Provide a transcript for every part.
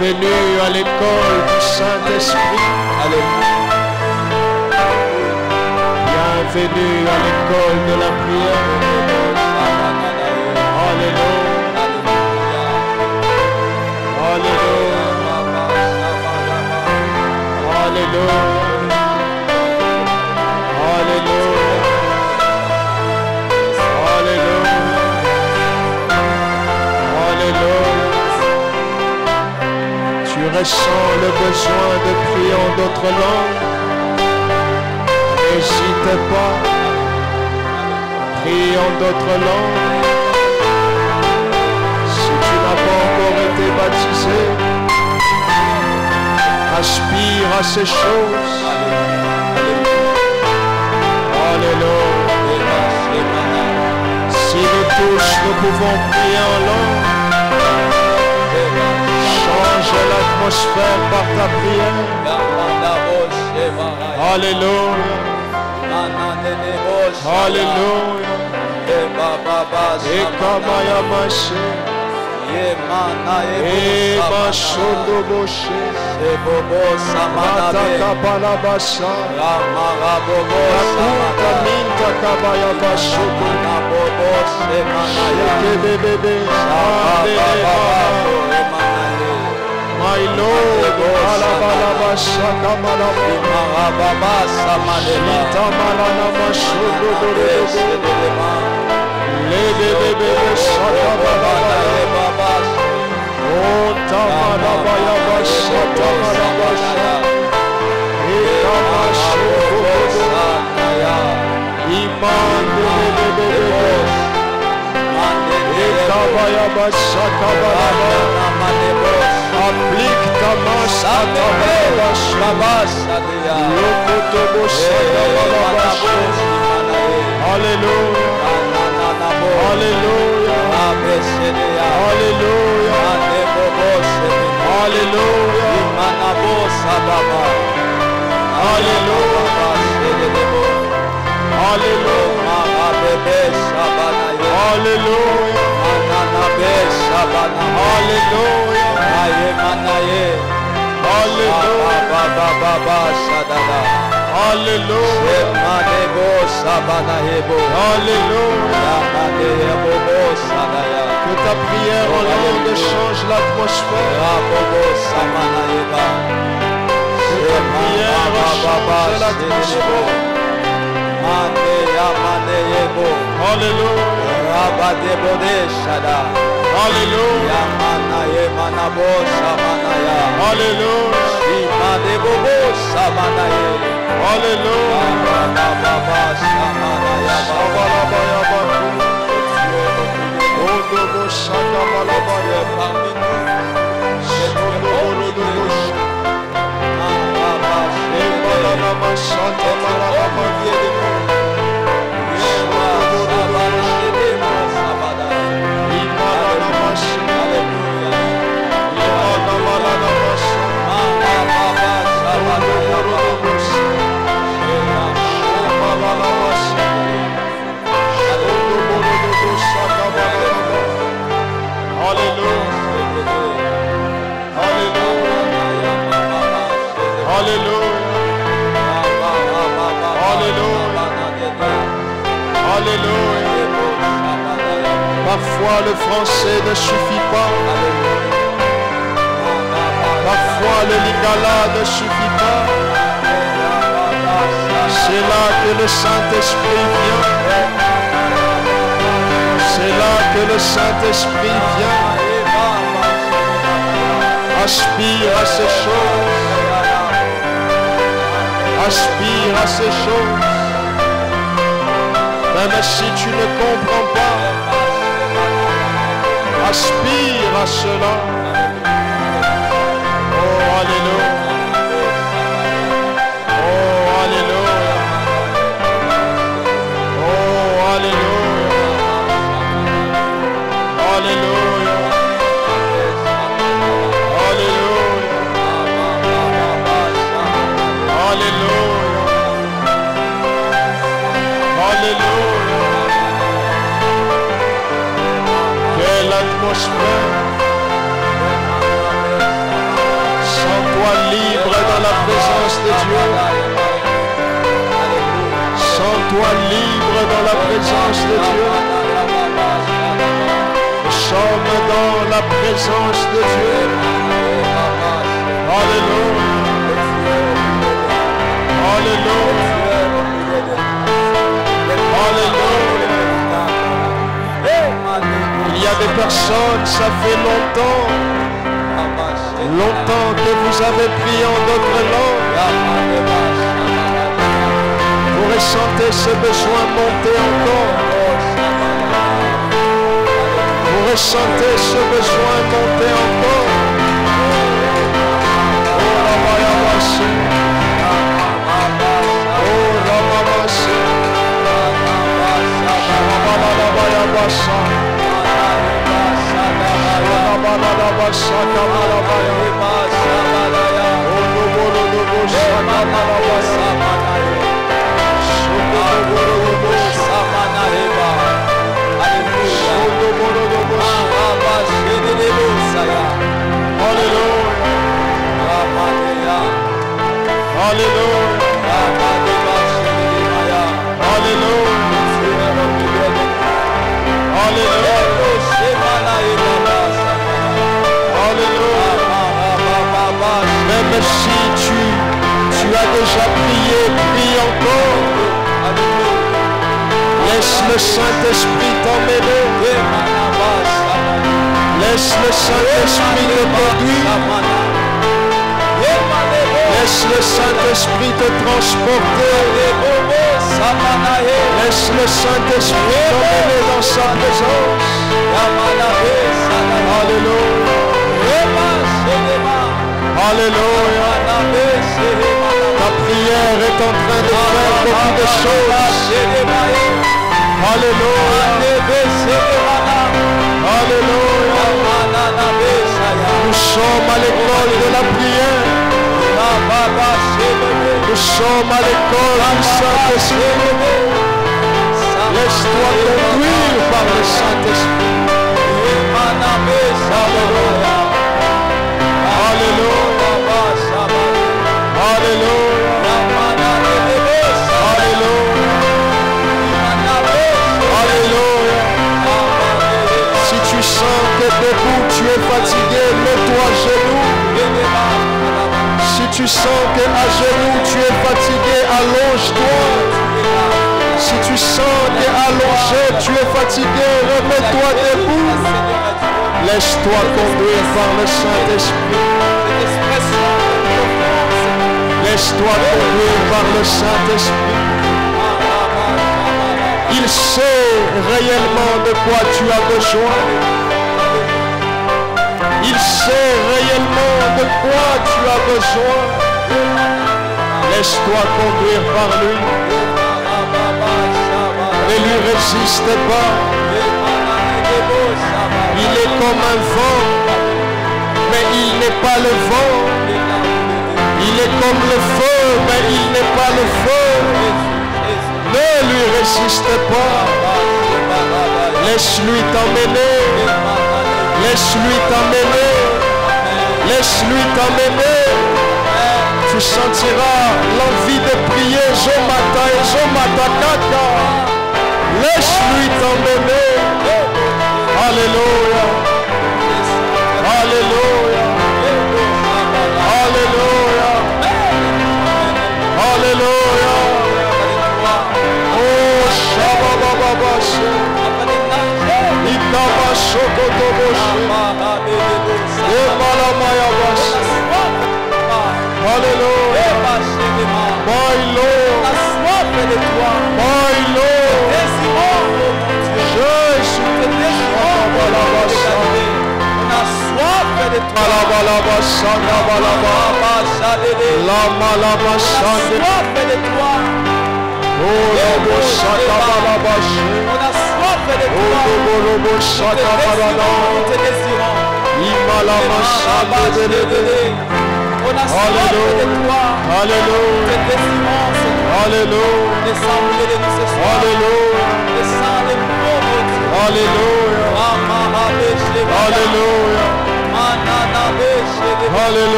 Bienvenue à l'école du Saint-Esprit. Alléluia. Bienvenue à l'école de la prière. Alléluia. Alléluia. Alléluia. Alléluia. Alléluia. Alléluia. Tu ressens le besoin de prier en d'autres langues. N'hésite pas. Prie en d'autres langues. Si tu n'as pas encore été baptisé, aspire à ces choses. Alléluia. Si nous tous nous pouvons prier en langue, change l'atmosphère par ta prière. Alléluia. Alléluia. Ekamaya mashe. Ema shondo boshe. Mataka balabasha. Rakuta minta kabaya bashuku. Shekebebebe. My Lord, Alabalaba Shakamalaba, Lita Malana Mashudu, Lebebe Shakamalaba, O Tamalabaya Shakamalaba, Ikamashudu, Iman Lebebe, Ikabaya Shakamalaba. Applique ta main à ta bâche. Alléluia. Alléluia. Alléluia. Alléluia. Que ta prière en langue change l'atmosphère. Que ta prière change l'atmosphère. Alléluia. Alléluia. Parfois le français ne suffit pas. Parfois le lingala ne suffit pas. C'est là que le Saint-Esprit vient. C'est là que le Saint-Esprit vient. Aspire à ces choses. Aspire à ces choses. Même si tu ne comprends pas, aspire à cela. Oh, alléluia. Oh, alléluia. Oh, alléluia. Alléluia. Alléluia. Alléluia. Alléluia. Quelle atmosphère. présence de Dieu. Sens-toi libre dans la présence de Dieu. Nous sommes dans la présence de Dieu. Alléluia. Alléluia. Alléluia. Il y a des personnes, ça fait longtemps que vous avez prié en d'autres langues. Vous ressentez ce besoin monter encore. Vous ressentez ce besoin monter encore. Oh la Bayabasé. Oh la Mamasé. La Bayabasa. Même si tu as déjà prié, prie encore. Laisse le Saint-Esprit t'emmener. Laisse le Saint-Esprit te conduire. Laisse le Saint-Esprit te transporter. Laisse le Saint-Esprit t'emmener dans sa présence. Alléluia. Alléluia. Ta prière est en train de faire beaucoup de choses. Alléluia. Alléluia. Nous sommes à l'école de la prière. Nous sommes à l'école du Saint-Esprit. Laisse-toi conduire par le Saint-Esprit. Alléluia. Alléluia. Alléluia. Alléluia. Si tu sens que debout tu es fatigué, mets-toi à genoux. Si tu sens que à genoux tu es fatigué, allonge-toi. Si tu sens que allongé tu es fatigué, remets-toi debout. Laisse-toi conduire par le Saint-Esprit. Laisse-toi conduire par le Saint-Esprit. Il sait réellement de quoi tu as besoin. Il sait réellement de quoi tu as besoin. Laisse-toi conduire par lui. Ne lui résiste pas. Il est comme un vent, mais il n'est pas le vent. Il est comme le feu, mais il n'est pas le feu. Ne lui résiste pas. Laisse-lui t'emmener. Laisse-lui t'emmener. Laisse-lui t'emmener. Tu sentiras l'envie de prier Zomata et Zomata Kaka. Laisse-lui t'emmener. Alléluia. Alléluia. Alléluia. Alléluia. Oh, Shabbabababashi. Ikaba Shokotoboshi. Ebalabayabashi. Alléluia. My Lord. My Lord. Jésus.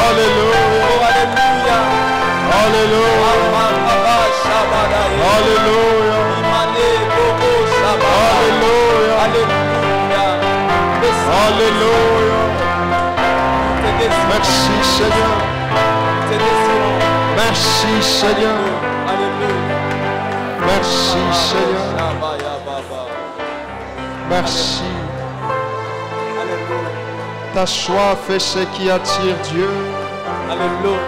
Alléluia. Oh, Alléluia. Alléluia. Alléluia. Alléluia. Alléluia. Merci Seigneur. Merci Seigneur. Merci Seigneur. Merci. Ta soif est ce qui attire Dieu. Alléluia.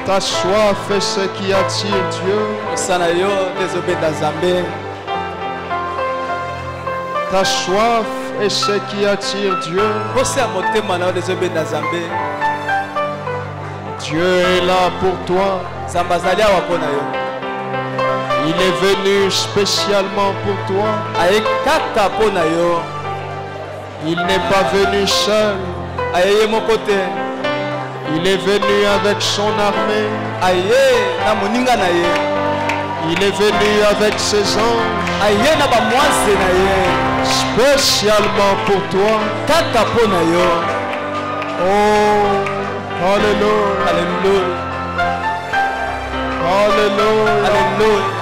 Ta soif est ce qui attire Dieu. Ta soif est ce qui attire Dieu. Dieu est là pour toi. Il est venu spécialement pour toi. Il n'est pas venu seul. Il est venu avec son armée. Il est venu avec ses anges. Spécialement pour toi. Oh, alléluia. Alléluia. Alléluia. Alléluia.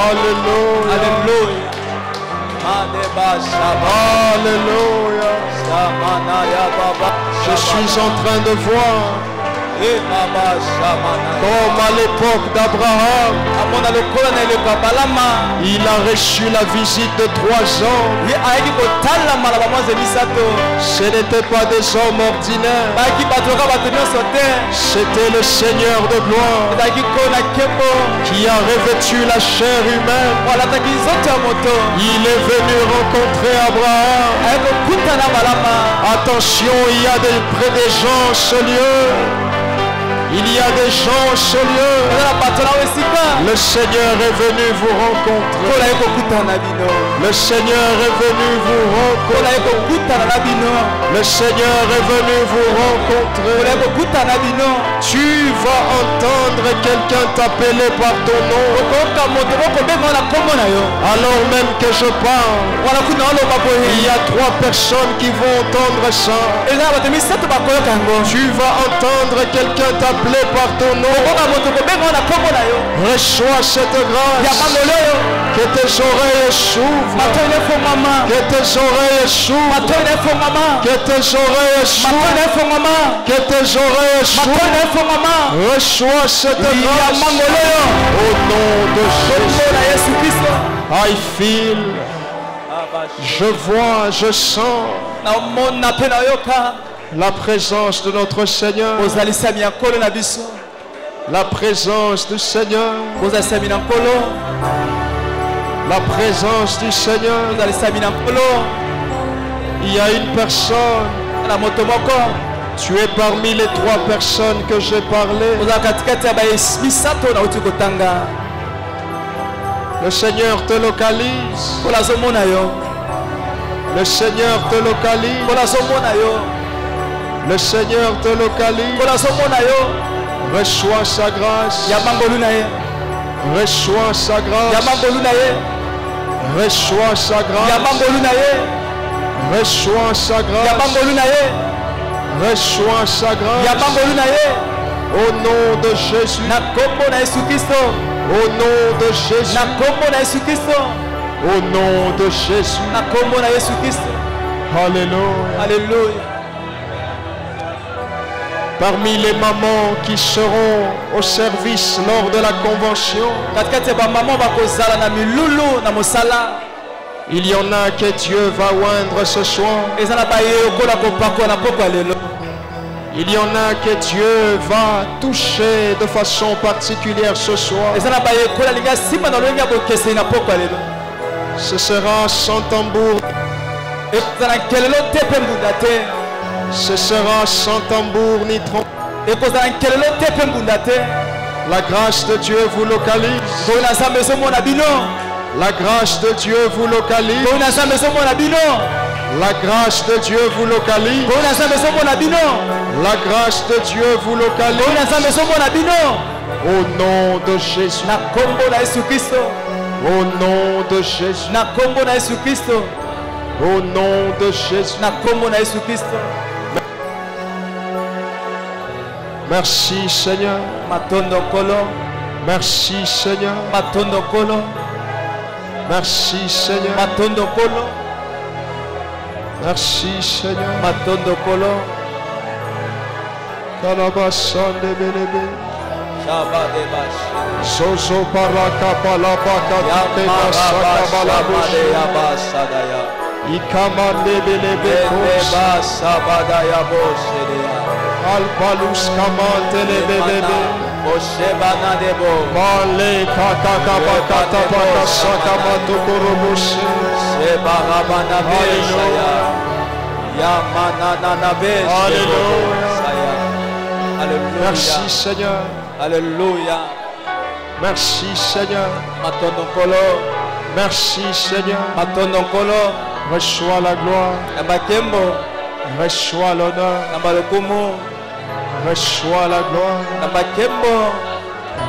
Alléluia. Alléluia. Alléluia. Je suis en train de voir comme à l'époque d'Abraham, il a reçu la visite de 3 hommes. Ce n'étaient pas des hommes ordinaires. C'était le Seigneur de gloire qui a revêtu la chair humaine. Il est venu rencontrer Abraham. Attention, il y a près des gens ce lieu. Il y a des gens ce lieu. Le Seigneur est venu vous rencontrer. Le Seigneur est venu vous rencontrer. Le Seigneur est venu vous rencontrer. Tu vas entendre quelqu'un t'appeler par ton nom. Alors même que je parle, il y a 3 personnes qui vont entendre ça. Tu vas entendre quelqu'un t'appeler par ton nom. Reçois cette grâce. Que tes oreilles s'ouvrent. Que tes oreilles s'ouvrent. Que tes oreilles s'ouvrent. Que tes oreilles s'ouvrent. Reçois cette grâce. Au nom de Jésus. I feel. Je vois, je sens la présence de notre Seigneur. La présence du Seigneur. La présence du Seigneur. Il y a une personne. Tu es parmi les 3 personnes que j'ai parlé. Le Seigneur te localise. Le Seigneur te localise. Le Seigneur te localise. Reçois sa grâce. Reçois sa grâce. Reçois sa grâce. Reçois sa grâce. Reçois sa grâce. Au nom de Jésus. Au nom de Jésus. Au nom de Jésus. Alléluia. Alléluia. Parmi les mamans qui seront au service lors de la convention, il y en a que Dieu va oindre ce soir. Il y en a que Dieu va toucher de façon particulière ce soir. Ce sera sans tambour. Ce sera sans tambour ni trompette. La grâce de Dieu vous localise. La grâce de Dieu vous localise. La grâce de Dieu vous localise. La grâce de Dieu vous localise. Au nom de Jésus. Au nom de Jésus. Au nom de Jésus. Na kombo na Yesu Kristo. Merci Seigneur. Matondo kolo. Merci Seigneur. Matondo kolo. Merci Seigneur. Matondo kolo. Merci Seigneur. Matondo kolo. Kalabasande belebe. Shabade bash. Zozo baraka balabaka tena Shabade sakabalabush. yabasadaya. Ikamande belebe kos. Sabadaya bosedeya. Albalus kamante lebelebe. Oshebana debo. Male kakaka bakata baka sakamato koroboshe. Shebarabana besaya. Yamanana na besaya. Alléluia. Alléluia. Merci Seigneur. Alléluia. Merci Seigneur. Matondo kolo. Merci Seigneur. Matondo kolo. Reçois la gloire. Nambakembo. Reçois l'honneur. Nambalokumu. Reçois la gloire. Nambakembo.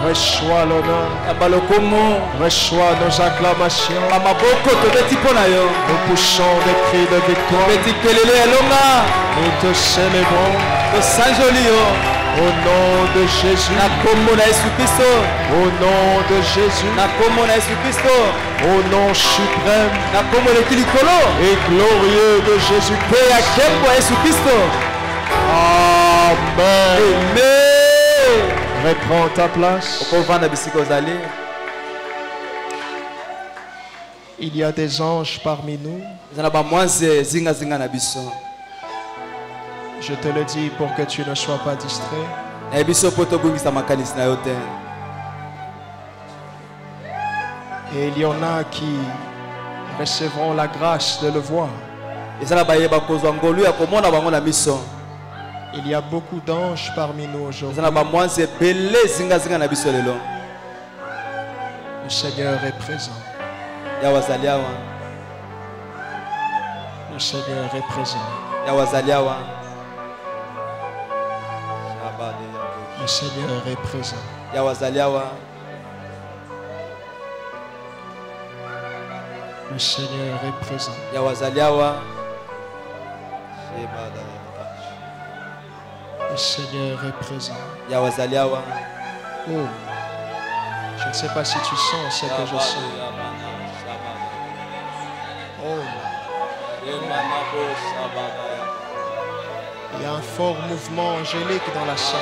Reçois l'honneur. Nambalokumu. Reçois nos acclamations. Mamaboko tobeti pona yo. Nous poussons des cris de victoire. Tobeti kelele elonga. Nous te célébrons Tosanjoli yo. au nom de Jésus. Na kombo na Yesu Kristo. Au nom de Jésus. Na kombo na Yesu Kristo. Au nom suprême Na kombo leki likolo. et glorieux de Jésus. Pe ya kembo ya Yesu Kristo. Amen. Amen. Reprends ta place. Okovanda bisika ozali. Il y a des anges parmi nous. Zana ba mwanze zinga zinga na biso. Je te le dis pour que tu ne sois pas distrait. Na biso poto bungisa makanisi na yo te. Et il y en a qui recevront la grâce de le voir. Ezala ba yeba kozwa ngolu ya komona bango na miso. Il y a beaucoup d'anges parmi nous aujourd'hui. Zana ba mwanze bele zinga zinga na biso lelo. Le Seigneur est présent. Ya wazali awa. Le Seigneur est présent. Ya wazali awa. Le Seigneur est présent. Ya wazali awa. Le Seigneur est présent. Ya wazali awa. Le Seigneur est présent. Ya wazali awa. Oh, je ne sais pas si tu sens ce que je sens. Oh, il y a un fort mouvement angélique dans la salle.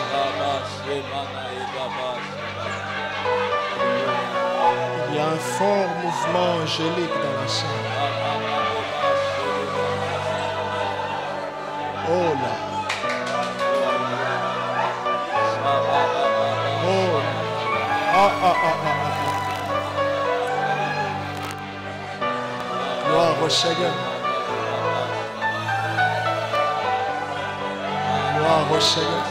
Il y a un fort mouvement angélique dans la salle. Oh là. Oh. Ah, ah, ah, ah, ah. Gloire au Seigneur. Gloire au Seigneur.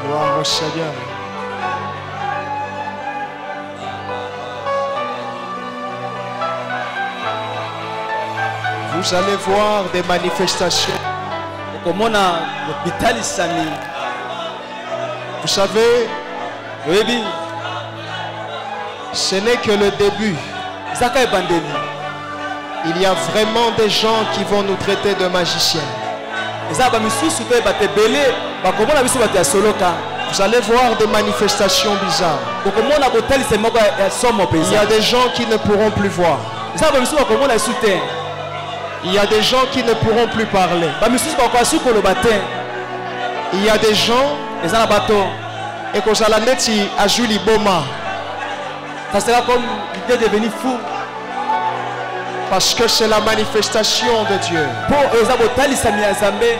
Gloire au Seigneur. Vous allez voir des manifestations. Okomona l'hôpital Sami. Vous savez, Webi. ce n'est que le début. Zaka ebandeli. Il y a vraiment des gens qui vont nous traiter de magiciens. Ezaba misusu pe batebele bakomona biso bate ya soloka. Vous allez voir des manifestations bizarres. Okomona botali se moko ya somo Il y pesa. a des gens qui ne pourront plus voir. Ezaba misusu bakomona sute. Il y a des gens qui ne pourront plus parler. Ba misusu bakwasi koloba te. Il y a des gens Ezana bato. et qu'on a la neti à Julie Boma Ça sera comme l'idée de devenir fou. parce que c'est la manifestation de Dieu. Pour eza botali sami ya Nzambe.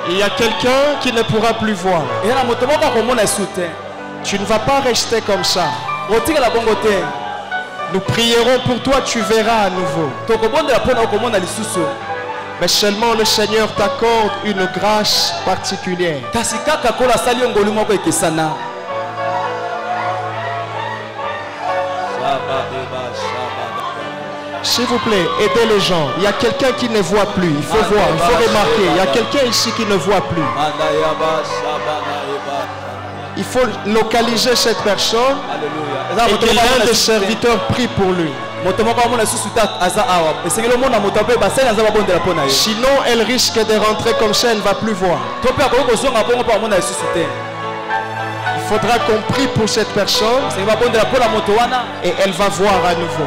Il y a quelqu'un qui ne pourra plus voir. Ezana moto moko akomona sute. Tu ne vas pas rester comme ça. Otikala bongo te. Nous prierons pour toi, tu verras à nouveau. Tokobondela pona okomona lisusu. Mais seulement le Seigneur t'accorde une grâce particulière. Kasi kaka kola sali ngolu moko ekesana. S'il vous plaît, aidez les gens. Il y a quelqu'un qui ne voit plus. Il faut voir, il faut remarquer. Il y a quelqu'un ici qui ne voit plus. Il faut localiser cette personne Alléluia. et que l'un des serviteurs prie pour lui. Sinon, elle risque de rentrer comme ça, elle ne va plus voir. Il faudra qu'on prie pour cette personne et elle va voir à nouveau.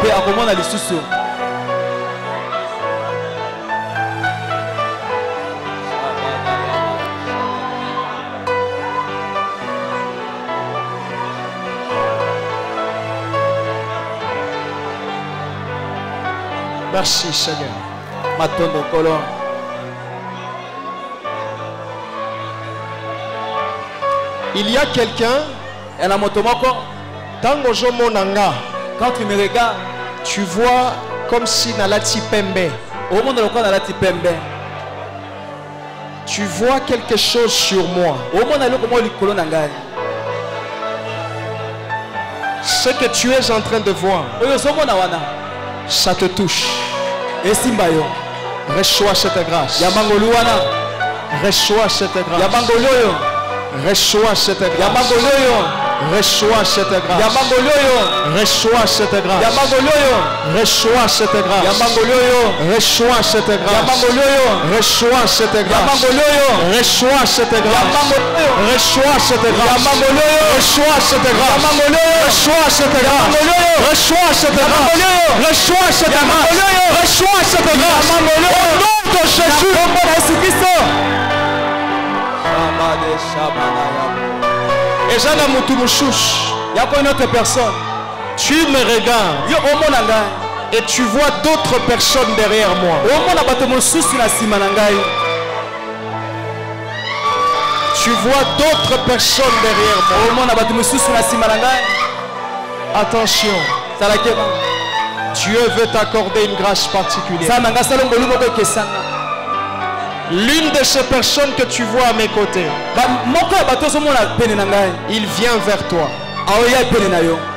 Merci Seigneur. Il y a quelqu'un, quand tu me regardes, tu vois comme si Nalati Pembe. Tu vois quelque chose sur moi. Ce que tu es en train de voir, ça te touche. Reçois cette grâce. Reçois cette grâce. Reçois cette grâce. Reçois cette grâce. Reçois cette grâce. Reçois cette grâce. Reçois cette grâce. Reçois cette grâce. Reçois cette grâce. Reçois cette grâce. Reçois cette grâce. Reçois cette grâce. Reçois cette grâce. Reçois cette grâce. Reçois cette grâce. Au nom de Jésus. Et Zana Mutumushush, il y a une autre personne. Tu me regardes et tu vois d'autres personnes derrière moi. Tu vois d'autres personnes derrière moi. Attention, Dieu veut t'accorder une grâce particulière. L'une de ces personnes que tu vois à mes côtés, il vient vers toi.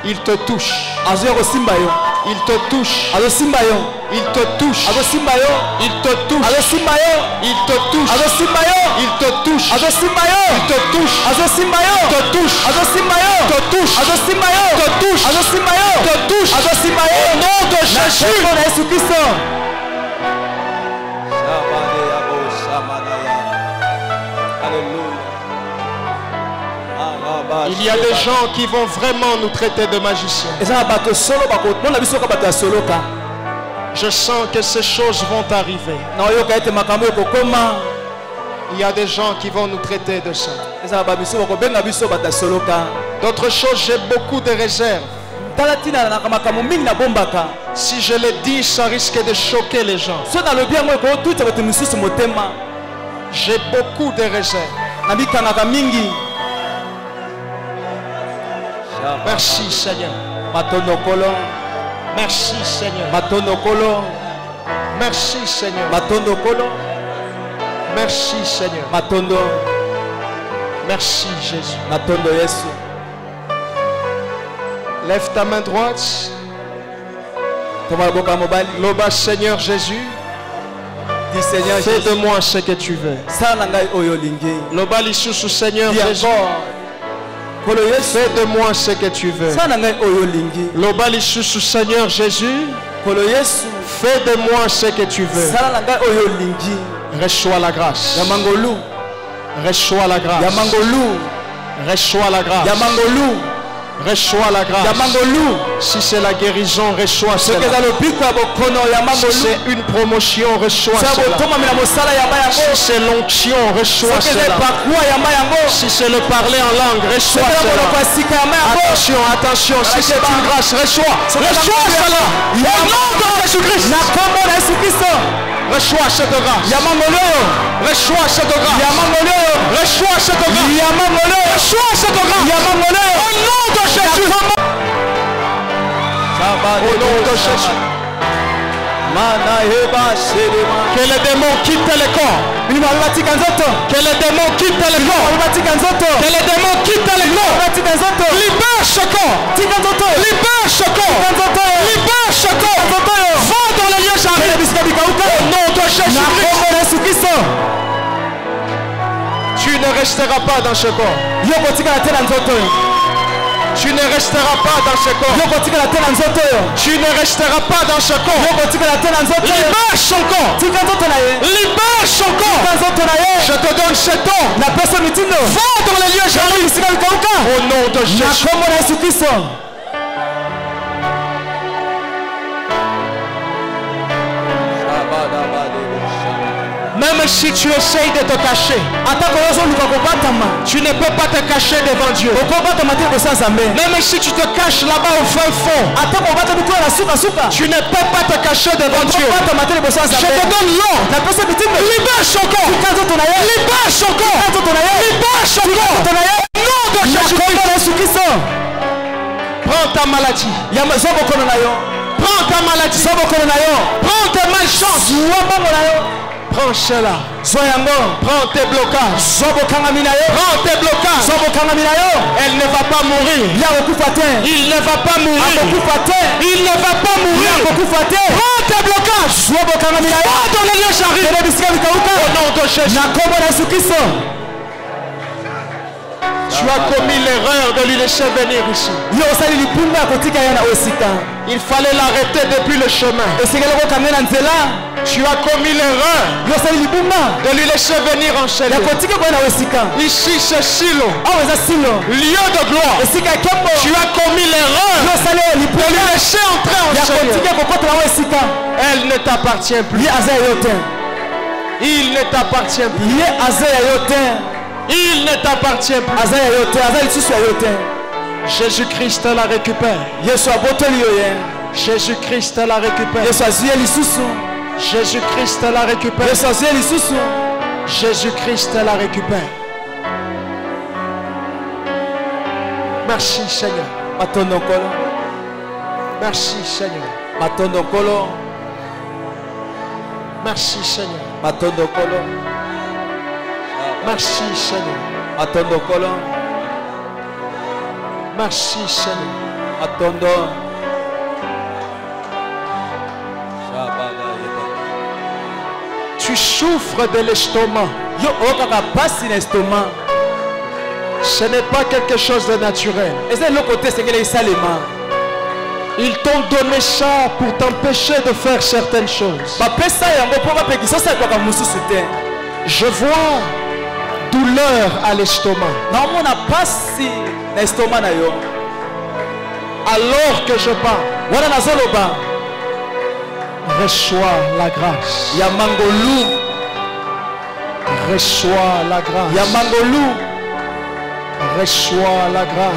Il te touche. Il te touche. Il te touche. Il te touche. Il te touche. Il te touche. Il te touche. Il te touche. Il te touche. Au nom de Jésus. Il y a des gens qui vont vraiment nous traiter de magiciens. Je sens que ces choses vont arriver. Il y a des gens qui vont nous traiter de ça. D'autres choses, j'ai beaucoup de réserves. Si je le dis, ça risque de choquer les gens. J'ai beaucoup de réserves. Merci Seigneur. Merci Seigneur. Merci Seigneur. Merci Seigneur. Merci Jésus. Lève ta main droite. Loba Seigneur Jésus. Dis Seigneur, fais de moi ce que tu veux. Loba Lisusu Seigneur Jésus. Fais de moi ce que tu veux. Loba Lisusu Seigneur Jésus. Fais de moi ce que tu veux. Reçois la grâce. Reçois la grâce. Reçois la grâce. Reçois la grâce. Si c'est la guérison, reçois cela. Si c'est une promotion, reçois cela. Si c'est l'onction, reçois cela. Si c'est le parler en langue, reçois cela. Attention, attention. Si c'est une grâce, reçois. Reçois cela. Au nom de Jésus-Christ. Reçois cette grâce. Reçois cette grâce. Reçois cette grâce. Reçois cette grâce. Au nom de Jésus. Au nom de Jésus. Que les démons quittent le corps. Que les démons quittent le corps. Que les démons quittent le corps. Libère ce corps. Libère ce corps. Libère ce corps. Va dans les lieux arides. Au nom de Jésus. Tu ne resteras pas dans ce corps. Tu ne resteras pas dans ce corps. Tu ne resteras pas dans ce corps. Libère son corps. Libère son corps. Je te donne ce don. Va dans les lieux jaloux. Au nom de Jésus. Même si tu essayes de te cacher, tu ne peux pas te cacher devant Dieu. Même si tu te caches là-bas au fin fond, tu ne peux pas te cacher devant Dieu. Je te donne l'ordre. Libère son corps. Libère son corps. Libère son corps. Nom de Jésus-Christ. Prends ta maladie. Prends ta maladie. Prends tes malchances. Prends cela. Prends tes blocages. Prends tes blocages. Elle ne va pas mourir. Il ne va pas mourir. Il ne va pas mourir. Prends tes blocages. Prends dans les lieux j'arrive. Au nom de Jésus. Tu as commis l'erreur de lui laisser venir ici. Il fallait l'arrêter depuis le chemin. Tu as commis l'erreur de lui laisser venir en chez lui. Ici c'est Silo, lieu de gloire. Tu as commis l'erreur de lui laisser entrer en chez lui. Elle ne t'appartient plus. Il ne t'appartient plus. Il ne t'appartient plus. Jésus-Christ la récupère. Jésus-Christ la récupère. Jésus-Christ la récupère. Jésus-Christ la récupère. Merci Seigneur. Merci Seigneur. Merci Seigneur. Merci Seigneur. Merci Seigneur. Tu souffres de l'estomac. Ce n'est pas quelque chose de naturel. Ils t'ont donné ça pour t'empêcher de faire certaines choses. Je vois douleur à l'estomac. Alors que je parle, reçois la grâce. Reçois la grâce. Reçois la grâce.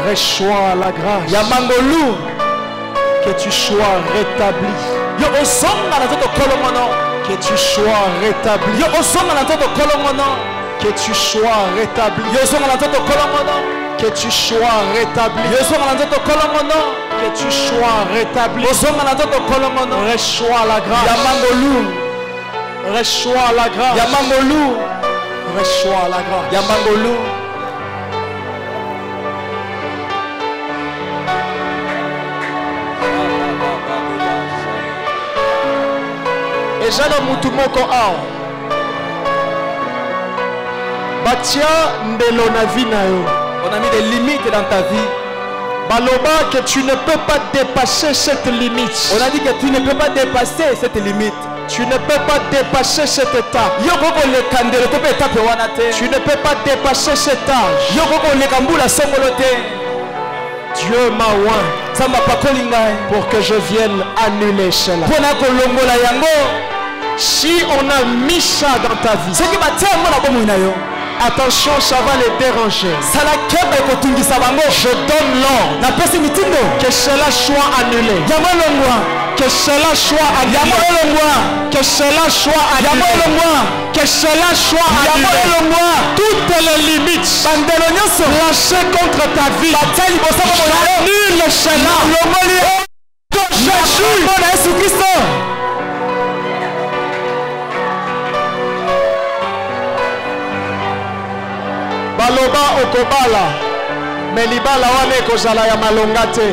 Reçois la grâce. Que tu sois rétabli. Que tu sois rétabli. Que tu sois rétabli. Que tu sois rétabli. Que tu sois rétabli. Reçois la grâce. Reçois la grâce. Reçois la grâce. Ezana mutu moko ao batia ndelo na vie na yo. On a mis des limites dans ta vie. Baloba que tu ne peux pas dépasser cette limite. On a dit que tu ne peux pas dépasser cette limite. Tu ne peux pas dépasser cette étape. Tu ne peux pas dépasser cet âge. Dieu m'a oint pour que je vienne annuler cela. Si on a mis ça dans ta vie, attention, ça va les déranger. Je donne l'ordre que cela soit annulé. Que cela soit annulé. Que cela soit annulé. Que cela soit annulé. Toutes les limites placées contre ta vie, j'annule cela. Jésus. Baloba okobala melibala wane kozala ya malongate.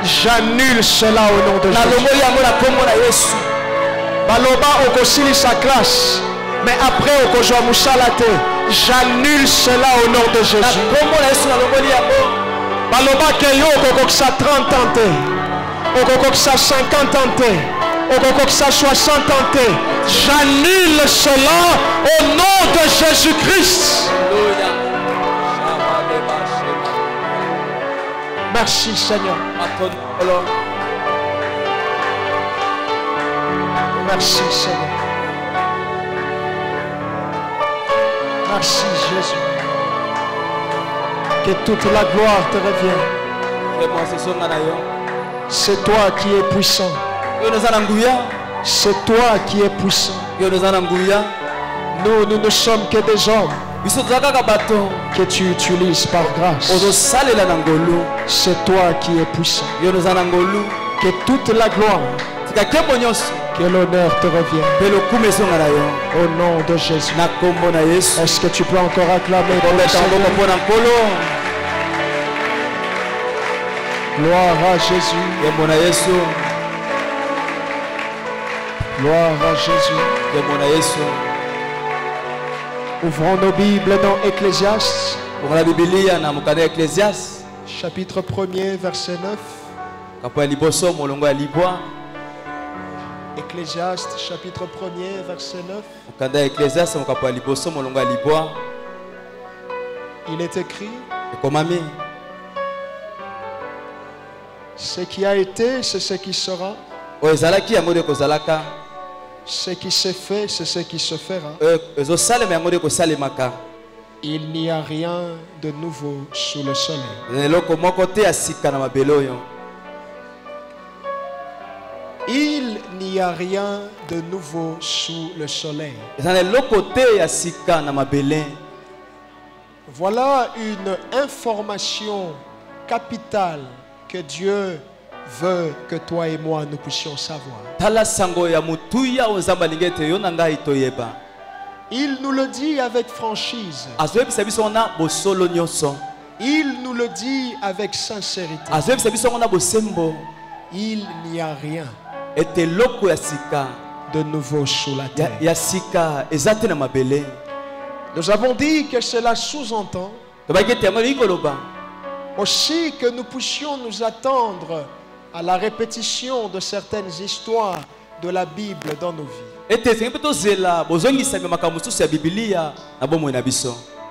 J'annule cela au nom de Jésus. Baloba okosili sa classe Mais après, j'annule cela au nom de Jésus. Baloba keyo okokokisa 30 ans te, okokokisa 50 ans te, okokokisa 60 ans te. J'annule cela au nom de Jésus-Christ. Merci Seigneur. Merci Seigneur. Merci Jésus. Que toute la gloire te revienne. C'est toi qui es puissant. C'est toi qui es puissant. Nous ne sommes que des hommes que tu utilises par grâce. C'est toi qui es puissant. Que toute la gloire, que l'honneur te revienne. Au nom de Jésus. Est-ce que tu peux encore acclamer pour le Seigneur? Gloire à Jésus. Gloire à Jésus. Ouvrons nos Bibles dans Ecclésiaste. Chapitre 1er, verset 9. Ecclésiaste, chapitre 1er, verset 9. Il est écrit: ce qui a été, c'est ce qui sera. Ce qui s'est fait, c'est ce qui se fera. Il n'y a rien de nouveau sous le soleil. Il n'y a rien de nouveau sous le soleil. Voilà une information capitale que Dieu veut que toi et moi nous puissions savoir. Il nous le dit avec franchise. Il nous le dit avec sincérité. Il n'y a rien de nouveau sous la terre. Nous avons dit que cela sous-entend aussi que nous puissions nous attendre à la répétition de certaines histoires de la Bible dans nos vies.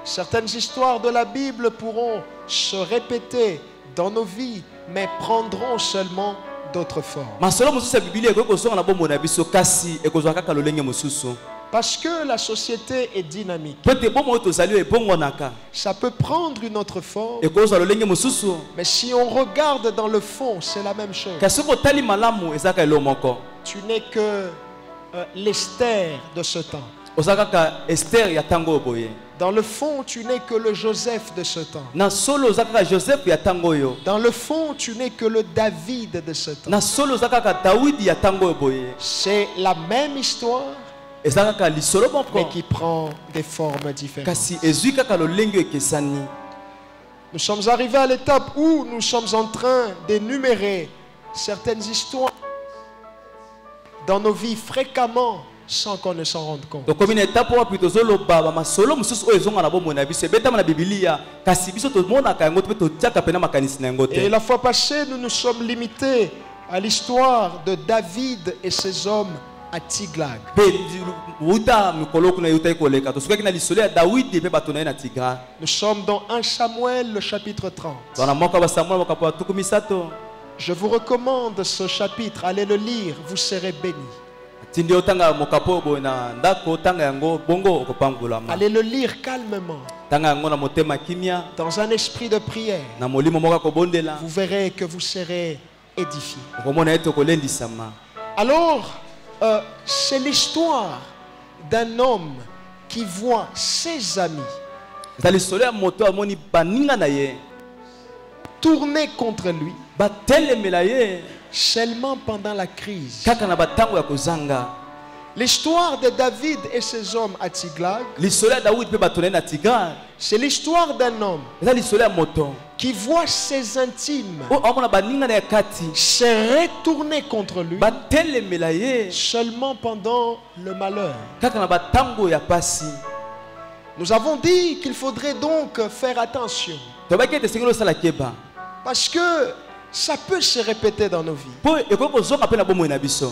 Certaines histoires de la Bible pourront se répéter dans nos vies, mais prendront seulement d'autres formes. Parce que la société est dynamique. Ça peut prendre une autre forme. Mais si on regarde dans le fond, c'est la même chose. Tu n'es que l'Esther de ce temps. Dans le fond, tu n'es que le Joseph de ce temps. Dans le fond, tu n'es que le David de ce temps. C'est la même histoire, mais qui prend des formes différentes. Nous sommes arrivés à l'étape où nous sommes en train d'énumérer certaines histoires dans nos vies fréquemment sans qu'on ne s'en rende compte. Et la fois passée, nous nous sommes limités à l'histoire de David et ses hommes à Tiglag. Nous sommes dans 1 Samuel, le chapitre 30. Je vous recommande ce chapitre, allez le lire, vous serez bénis. Allez le lire calmement, dans un esprit de prière. Vous verrez que vous serez édifiés. Alors, c'est l'histoire d'un homme qui voit ses amis tourner contre lui seulement pendant la crise. L'histoire de David et ses hommes à Tiglag, l'histoire Daoud pe batonné na Tiglag. c'est l'histoire d'un homme Eza l'histoire moto. qui voit ses intimes O amona baninga na kati. se retourner contre lui Batelemela ye. seulement pendant le malheur. Kaka na batango ya pasi. Nous avons dit qu'il faudrait donc faire attention Tobaki te singelo sala keba. parce que ça peut se répéter dans nos vies. Po ekoko zonga pe na bomo na biso.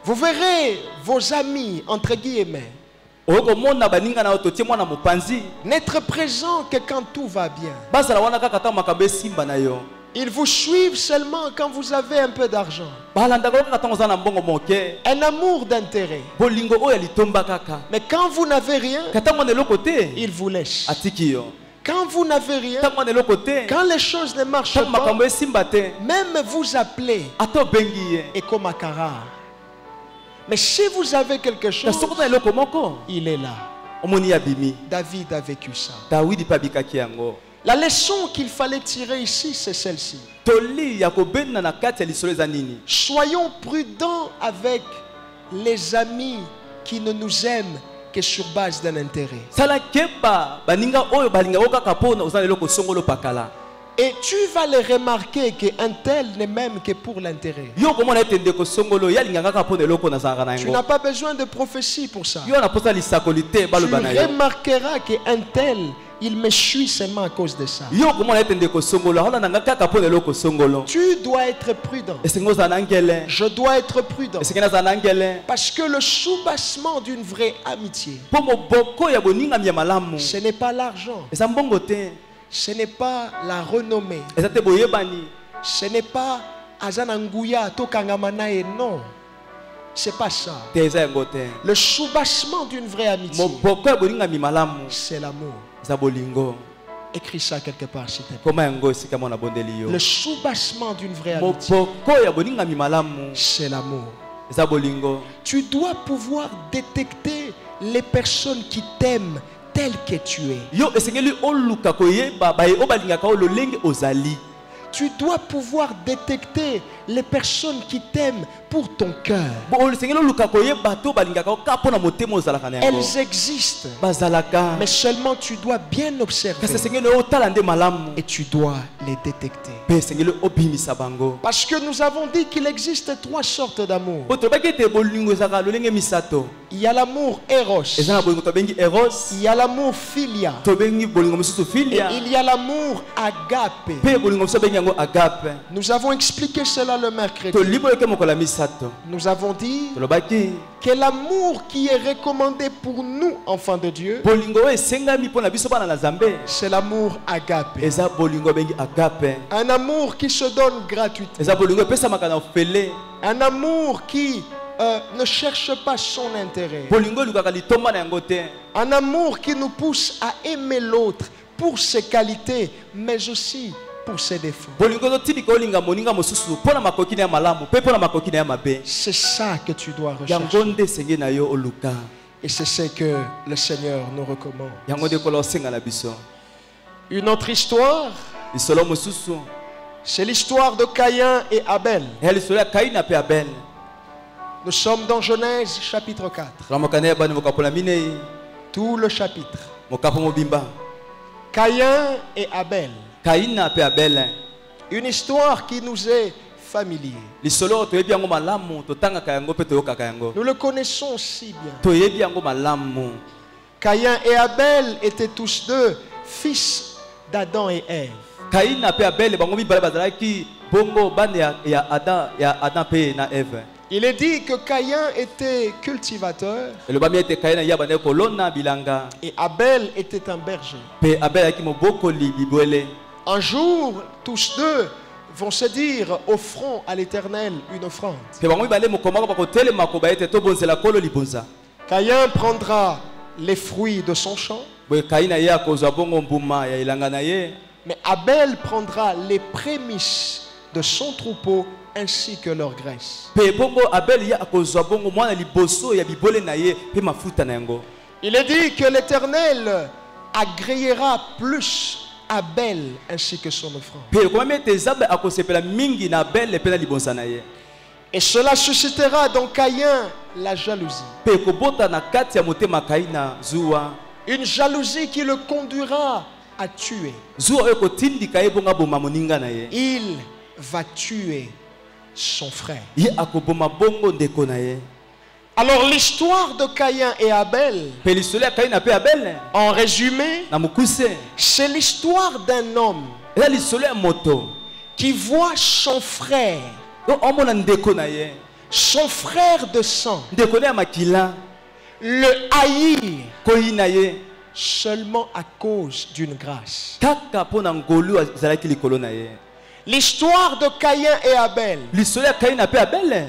Vous verrez vos amis, entre guillemets, Oko mona baninga na ototie mwana mopanzi. n'être présents que quand tout va bien. Bazala wana kaka ta makabe simba na yo. Ils vous suivent seulement quand vous avez un peu d'argent. Balanda ko kaka tonza na mbongo moke. Un amour d'intérêt. Bolingo oya litomba kaka. Mais quand vous n'avez rien, Kata mwana lo côté. ils vous laissent. Atiki yo. Quand vous n'avez rien, Ta mwana lo côté. quand les choses ne marchent Ta pas, makambe simba te. même vous appelez Ato bengi ye. Ekomakara. Mais si vous avez quelque Na chose, soko na eloko moko. il est là. Omoni ya bimi. David a vécu ça. Daoud pa bikaki yango. La leçon qu'il fallait tirer ici, c'est celle-ci. Toli ya kobena na kati ya lisolo eza nini? Soyons prudents avec les amis qui ne nous aiment que sur base d'un intérêt. Sala keba baninga oyo balinga oka kapona ozana eloko songolo pakala. Et tu vas le remarquer qu'un tel n'est même que pour l'intérêt. Yo komona etende ko songolo ya linga kaka pona eloko na zanga na Tu yango. n'as pas besoin de prophétie pour ça. Yo na posa lisakolite Tu balo bana yo. remarqueras qu'un tel, il me suit seulement à cause de ça. Yo komona etende ko songolo hala na kaka pona eloko songolo. Tu dois être prudent. Esengo za nangele. Je dois être prudent. Esengena za nangele. Parce que le soubassement d'une vraie amitié, Po moboko ya boninga ya malamu. ce n'est pas l'argent, Esa mbongo te. ce n'est pas la renommée, Esa te boyebani. ce n'est pas Azananguya Tokangamanae, non. C'est pas ça. Te eza yango te. Le soubassement d'une vraie amitié, Moboko ya boninga mi malamu. c'est l'amour. Eza bolingo. Écris ça quelque part, s'il te plaît. Koma yango esika mona bondeli yo. Le soubassement d'une vraie amitié, Moboko ya boninga mi malamu. c'est l'amour. Eza bolingo. Tu dois pouvoir détecter les personnes qui t'aiment tel que tu es. Yo esengeli oluka koyeba baye obalingaka o lolenge ozali. Tu dois pouvoir détecter les personnes qui t'aiment pour ton cœur. Bo esengeli oluka koyeba to balingaka o kapo na motema ozalaka na yango. Elles existent, Bazalaka. mais seulement tu dois bien observer Kasi esengeli otala nde malamu. et tu dois les détecter. Pe esengeli obimisa bango. Parce que nous avons dit qu'il existe trois sortes d'amour. Po tobaki ete bolingo ezalaka lolenge misato. Il y a l'amour éros, Eza na bolingo tobengi eros. il y a l'amour philia, Tobengi bolingo mosusu et filia. il y a l'amour agape. Pe bolingo mosusu tobengi yango agape. Nous avons expliqué cela le mercredi. Tolibo eke mokola misato. Nous avons dit Tolobaki que l'amour qui est recommandé pour nous, enfants de Dieu, bolingo oyo esengami mpo na biso bana na Nzambe. c'est l'amour agape. Eza bolingo bengi agape. Un amour qui se donne gratuitement. Eza bolingo epesamaka na ofele. Un amour qui ne cherche pas son intérêt. Bolingo elukaka litomba na yango te. Un amour qui nous pousse à aimer l'autre pour ses qualités, mais aussi pour ses défauts. Bolingo ezotindika olinga moninga mosusu mpo na makoki na ya malamu mpe mpo na makoki na ya mabe. C'est ça que tu dois rechercher. Yango nde esengeli na yo oluka. Et c'est ce que le Seigneur nous recommande. Yango nde kola osenga na biso. Une autre histoire, Lisolo mosusu c'est l'histoire de Caïn et Abel. ya lisolo ya Kaina mpe Abel. Nous sommes dans Genèse chapitre 4. Ramokana ya bani mokapo na minei. Tout le chapitre. Mokapo mobimba. Caïn et Abel. Kaina mpe Abel. Une histoire qui nous est familière. Lisolo oyo toyebi yango malamu totangaka yango mpe toyokaka yango. Nous le connaissons si bien. Toyebi yango malamu. Caïn et Abel étaient tous deux fils d'Adam et Ève. Kaina mpe Abel bango mibale bazalaki bongo bana ya Adam mpe na Eve. Il est dit que Caïn était cultivateur Elobami ete Kaina ya bana kolona bilanga. et Abel était un berger. Pe Abel aki mobokoli bibwele. Un jour, tous deux vont se dire offrons à l'Éternel une offrande. Pe bango mibale mokomaka bakotelema ko baete tobonzela kolo libonza. Caïn prendra les fruits de son champ, Boye Kaina ye akozwa bongo mbuma ya ilanga na ye. mais Abel prendra les prémices de son troupeau ainsi que leur graisse. Pe bongo Abel ye akozwa bongo mwana liboso ya bibole na ye pe mafuta na yango. Il est dit que l'Éternel agréera plus Abel ainsi que son offrande. Pe komami ete Nzambe akosepela mingi na Abel pe na libonza na ye. Et cela suscitera dans Caïn la jalousie. Une jalousie qui le conduira à tuer. Il va tuer son frère. Alors l'histoire de Caïn et Abel, en résumé, c'est l'histoire d'un homme qui voit son frère, son frère de sang, le haïr seulement à cause d'une grâce. L'histoire de Caïn et Abel,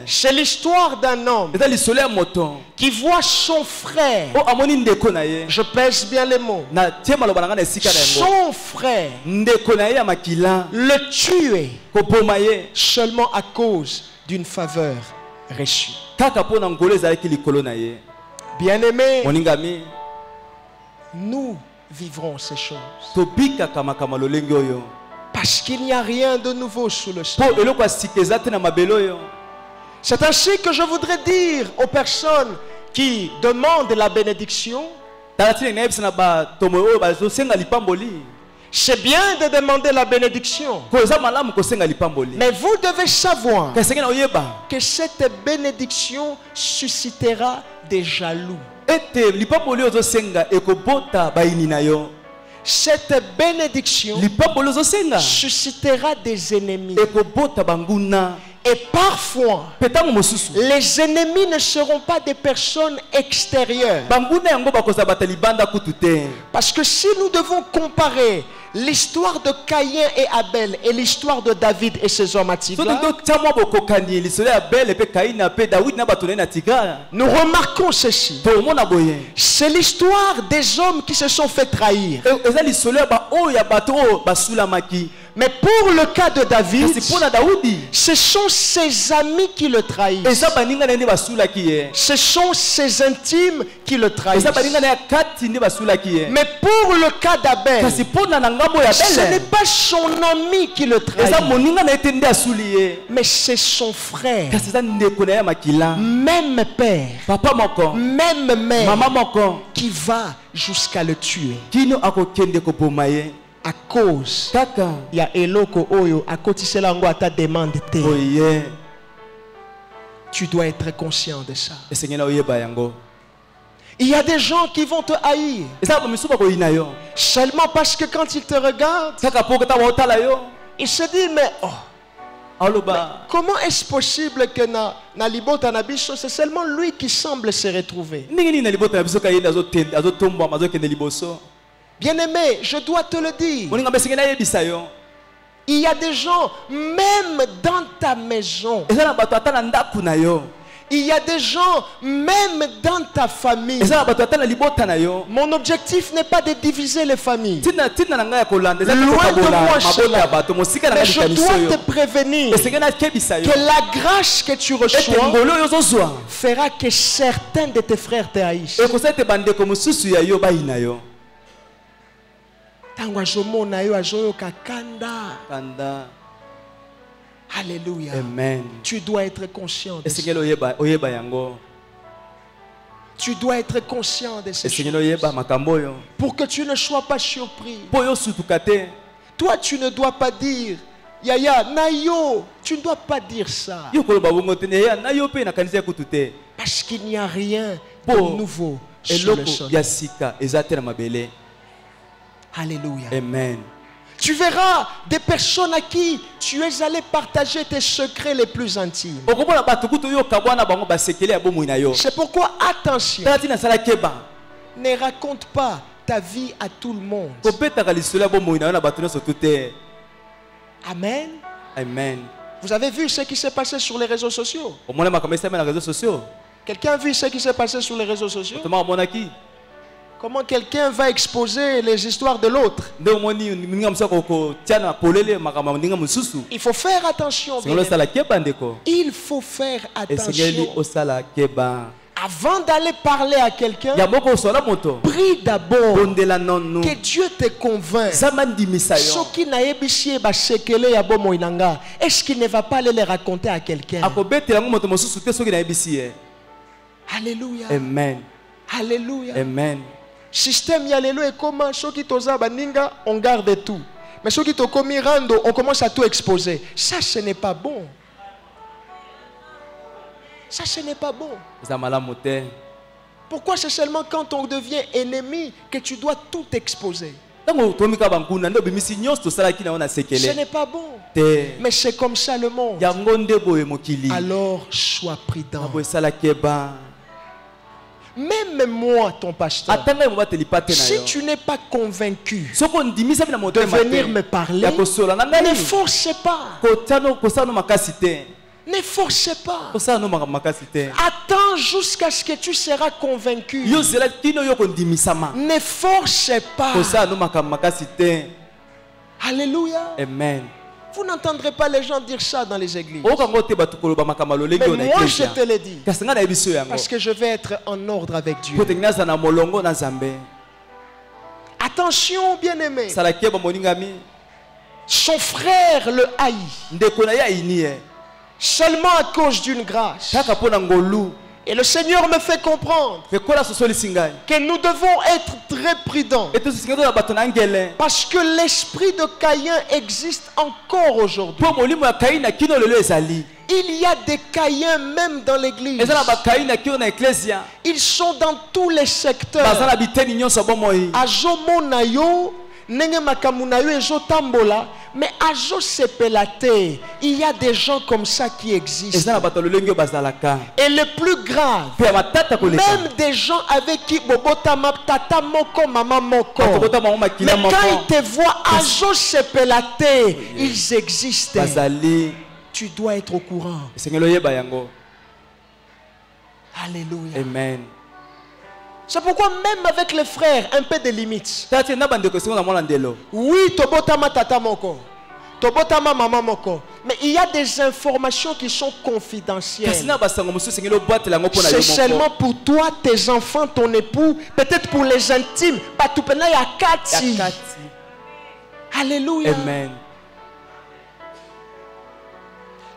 c'est l'histoire d'un homme qui voit son frère, je pèse bien les mots, son frère le tuer seulement à cause d'une faveur reçue. Bien-aimés, nous vivrons ces choses parce qu'il n'y a rien de nouveau sous le soleil. C'est ainsi que je voudrais dire aux personnes qui demandent la bénédiction, c'est bien de demander la bénédiction, mais vous devez savoir que cette bénédiction suscitera des jaloux. Cette bénédiction suscitera des ennemis. Et parfois, les ennemis ne seront pas des personnes extérieures. Parce que si nous devons comparer l'histoire de Caïn et Abel et l'histoire de David et ses hommes à Tigla, nous remarquons ceci. C'est l'histoire des hommes qui se sont fait trahir. Mais pour le cas de David, ce sont ses amis qui le trahissent. Ce sont ses intimes qui le trahissent. Mais pour le cas d'Abel, ce n'est pas son ami qui le trahit, mais c'est son frère. Même père, même mère, qui va jusqu'à le tuer. À cause, il y a eloko oyo à côté de cela on ta demande. Tu dois être conscient de ça. Il y a des gens qui vont te haïr seulement parce que quand ils te regardent, ils se disent mais comment est-ce possible que c'est seulement lui qui semble se retrouver. Bien-aimé, je dois te le dire. Il y a des gens, même dans ta maison. Il y a des gens, même dans ta famille. Mon objectif n'est pas de diviser les familles. Loin de moi cela. Mais je dois te prévenir que la grâce que tu reçois fera que certains de tes frères te haïssent. Alléluia. Amen. Tu dois être conscient de ça. Tu dois être conscient de ces choses pour que tu ne sois pas surpris. Toi, tu ne dois pas dire Yaya, Nayo, tu ne dois pas dire ça. Parce qu'il n'y a rien de nouveau sur le sol. Alléluia. Amen. Tu verras des personnes à qui tu es allé partager tes secrets les plus intimes. C'est pourquoi attention. Ne raconte pas ta vie à tout le monde. Amen. Amen. Vous avez vu ce qui s'est passé sur les réseaux sociaux? Quelqu'un a vu ce qui s'est passé sur les réseaux sociaux? Comment quelqu'un va exposer les histoires de l'autre? Il faut faire attention. Il faut faire attention. Avant d'aller parler à quelqu'un, ya moko sola moto prie d'abord bondela nonu que Dieu te convainc. zamandimisa yo Soki na yebishi ba shekele ya bomo inanga, est-ce qu'il ne va pas aller le raconter à quelqu'un? akobetela ngo moto mosusu te soki na yebisi ye. Alléluia. Amen. Alléluia. Amen. Système ya lelo et comment soki toza baninga, on garde tout. Mais soki to komi rando, on commence à tout exposer. Ça ce n'est pas bon. Ça ce n'est pas bon. Zamala te. Pourquoi c'est seulement quand on devient ennemi que tu dois tout exposer? Tango tomika banguna ndo bimisi nyonso tosalaki na ona Ce sekele. n'est pas bon. Te. Mais c'est comme ça le monde. Yango nde boye mokili. Alors sois prudent. Boye sala keba. Même moi, ton pasteur, Atanga mo bateli pate na si yo. tu n'es pas convaincu Soko ndimisa bina de motema venir me parler, ya kosola na ngai. ne forcez pas. Kotano kosano makasi te. Ne forcez pas. Kosano makasi te. Attends jusqu'à ce que tu seras convaincu. Yo zela kino yo kondimisama. Ne forcez pas. Kosano makasi te. Alléluia. Amen. Vous n'entendrez pas les gens dire ça dans les églises. Mais moi je te le dis. Parce que je vais être en ordre avec Dieu. Attention, bien-aimé. Son frère le haït. Seulement à cause d'une grâce. Et le Seigneur me fait comprendre que nous devons être très prudents. Parce que l'esprit de Caïn existe encore aujourd'hui. Il y a des Caïns même dans l'église. Ils sont dans tous les secteurs. Ajomonayo, nenge makamunayo ezotambola, mais ajo sepelate. Il y a des gens comme ça qui existent. Et le plus grave, même des gens avec qui bobotama tata moko mama moko. Mais quand ils te voient ajo sepelate, ils existent. Tu dois être au courant. Alléluia. Amen. C'est pourquoi même avec les frères, un peu de limites. Oui, tobotama tata moko, tobotama mama moko. Mais il y a des informations qui sont confidentielles. C'est seulement pour toi, tes enfants, ton époux, peut-être pour les intimes. Alléluia. Amen.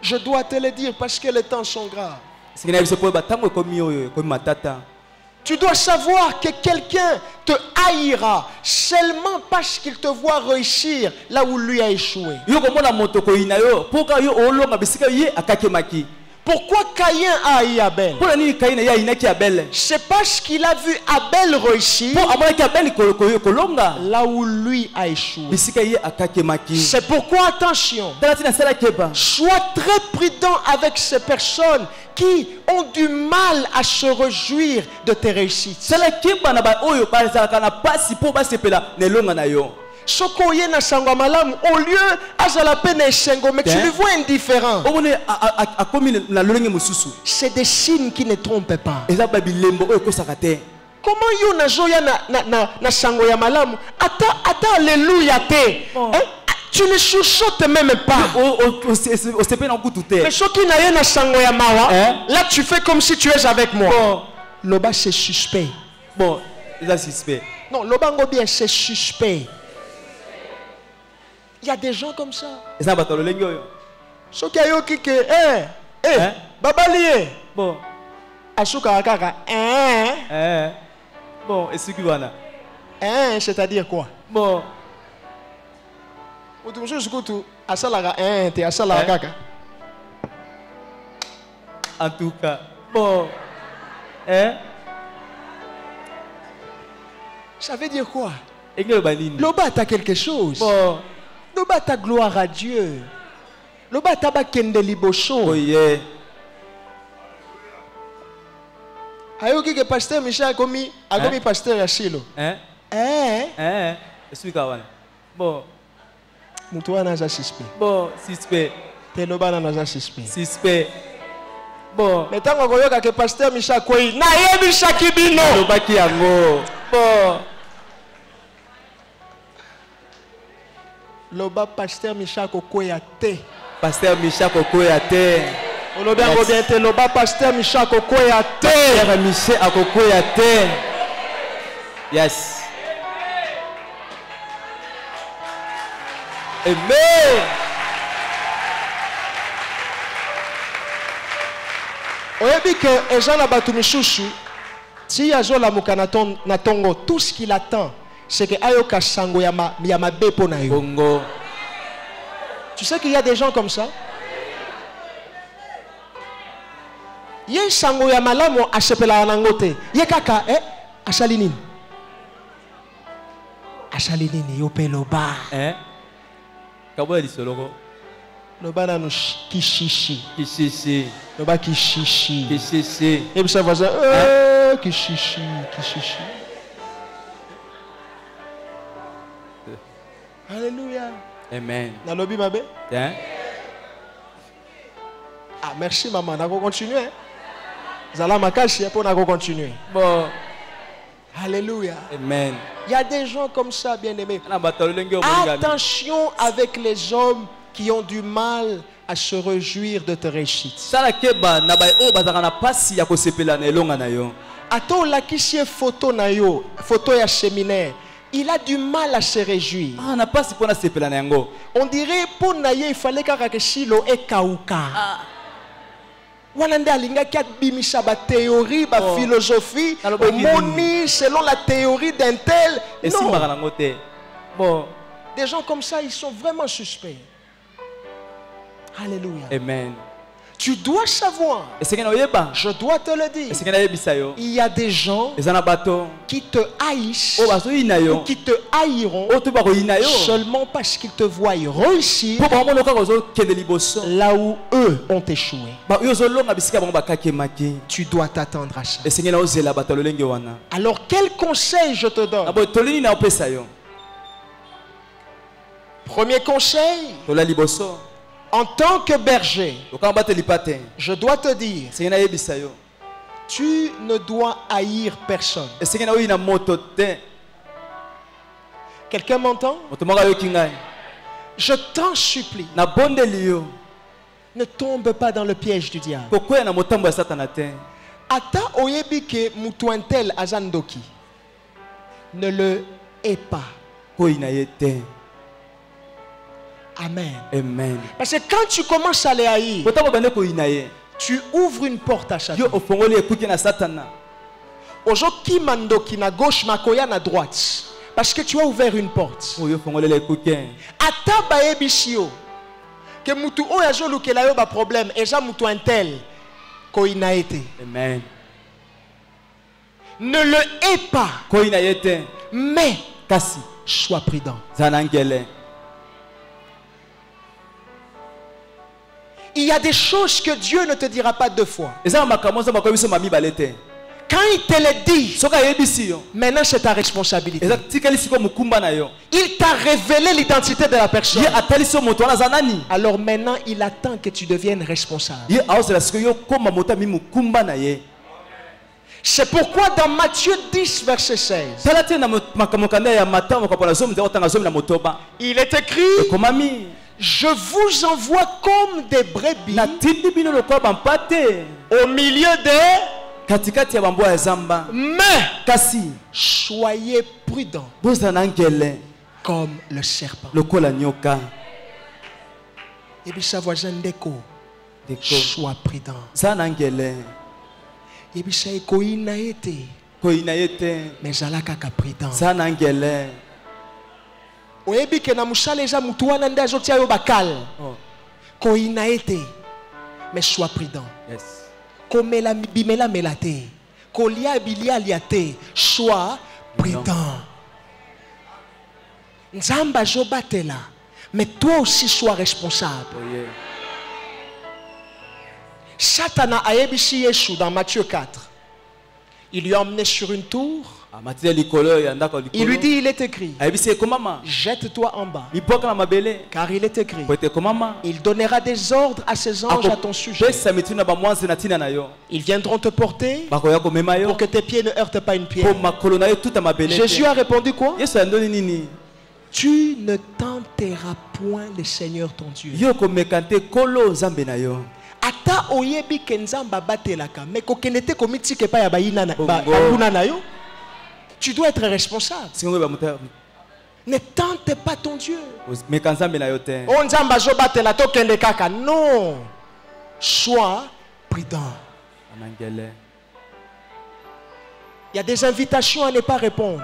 Je dois te le dire parce que les temps sont graves. Tu dois savoir que quelqu'un te haïra seulement parce qu'il te voit réussir là où lui a échoué. Pourquoi Caïn a haï Abel? C'est parce qu'il a vu Abel réussir là où lui a échoué. C'est pourquoi, attention, sois très prudent avec ces personnes qui ont du mal à se réjouir de tes réussites. Sokoye na sangwa malamu, au lieu azala peine esengo, mais tu le vois indifférent. C'est des signes qui ne trompent pas. Comment yo na joya na sango ya malamu, ata alléluia te. Tu ne chuchotes même pas. Mais soki na ye na sango ya mawa, là tu fais comme si tu es avec moi. Loba c'est suspect. Bon, c'est suspect. Non, loba ngo bien c'est suspect. Il y a des gens comme ça. Ceux qui ont dit que, babalié. Bon. Asuka kaka, bon, et ce qui va là. C'est-à-dire quoi? Bon. En tout cas, bon. Ça veut dire quoi? Loba t'as quelque chose. Bon. Loba ta gloire à Dieu. Loba ta bakende libosho. Oh yeah. Ayoki que pasteur Michel a commis pasteur Yashilo. Explique avant. Bon. Moutoua za suspect. Bon, suspect. Te loba na suspect. Suspect. Bon. Mais tant qu'on voit que pasteur Michel koi na yebi shakibino. Loba ki yango. Bon. Loba pasteur Michel kokoya te. Pasteur Michel kokoya te. Olobiango bien te loba pasteur Michel Kokoya te. Pasteur Michel Akokoya te. Yes. Amen. Oyebi que Ejan Abatu Mishushu, si Azo la Mukanaton Natongo, tout ce qu'il attend, c'est que Ayoka Sango Yama Bepo na yo. Bongo. Tu sais qu'il y a des gens comme ça? Ye Sango Yama mo achepela nangote. Ye kaka, achalinini. Achalinini, yo peloba. Kabo di soloko. Loba na no kishishi. Kishishi. Loba kishishi. Kishishi. Et puis ça va dire, kishishi, kishishi. Alléluia. Amen. Dans le mabe? Tiens. Ah, merci maman, on va continuer. Zala makashi, on va continuer. Bon. Alléluia. Amen. Il y a des gens comme ça, bien-aimés. Attention Avec les hommes qui ont du mal à se réjouir de ta réussite. Attends, la qui photo na yo, photo ya séminaire. Il a du mal à se réjouir. On dirait pour naye il fallait qu'akashilo e kauka. Wananda linga kat bimisa ba théorie, ba philosophie, moni selon la théorie d'un tel. Non. Bon. Des gens comme ça, ils sont vraiment suspects. Alléluia. Amen. Tu dois savoir, je dois te le dire, il y a des gens qui te haïssent ou qui te haïront seulement parce qu'ils te voient réussir là où eux ont échoué. Tu dois t'attendre à ça. Alors quel conseil je te donne? Premier conseil, en tant que berger, je dois te dire, tu ne dois haïr personne. Quelqu'un m'entend? Je t'en supplie, ne tombe pas dans le piège du diable. Ata oyebike mutuantel azandoki, ne le hais pas. Amen. Amen. Parce que quand tu commences à les haïr, tu ouvres une porte à Satan. Aujourd'hui, mandoki na gauche, makoya na droite. Parce que tu as ouvert une porte. Ata baebishio. Que mutu oyajo lukela yo ba problème. Eja mutu intel. Koina été. Amen. Ne le hais pas. Mais sois prudent. Il y a des choses que Dieu ne te dira pas deux fois. Quand il te le dit, maintenant c'est ta responsabilité. Il t'a révélé l'identité de la personne. Alors maintenant il attend que tu deviennes responsable. C'est pourquoi dans Matthieu 10 verset 16, il est écrit: je vous envoie comme des brebis au milieu des... Mais soyez prudents comme le serpent. Et puis sa voisin Ndeko, sois prudent. Et puis ça koina été, mais alaka prudent. Oyebi ke na musale eza mutu wana nde azotia yo bakal. Koina ete, mais sois prudent. Komela bimela melate, kolia bilia liate, sois prudent. Nzamba zobatela, mais toi aussi sois responsable. Satan a yebisi Yesu dans Matthieu 4. Il lui a emmené sur une tour. Il lui dit, il est écrit, jette-toi en bas, car il est écrit, il donnera des ordres à ses anges à ton sujet. Ils viendront te porter pour que tes pieds ne heurtent pas une pierre. Jésus a répondu quoi? Tu ne tenteras point le Seigneur ton Dieu. ata oyebi kenzamba batelaka mais kokenete komitike pa ya bayina na yo, tu dois être responsable. Ne tente pas ton Dieu. Oh nzamba zo batela to kende kaka. Non. Sois prudent. Il y a des invitations à ne pas répondre.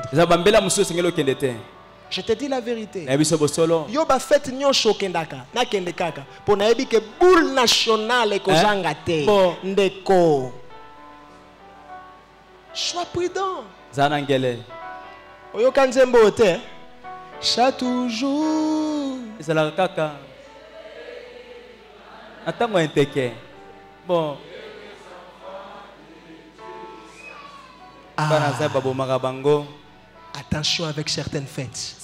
Je te dis la vérité. Yo ba fête nyonso kendaka na kende kaka. Po na yebi ke boule nationale kozanga te. Ndeko. Sois prudent. Zanangele. Oyo kanzembo te. Chaque toujours. Ezala kaka. Atango enteke. Bon. Attention avec certaines fêtes.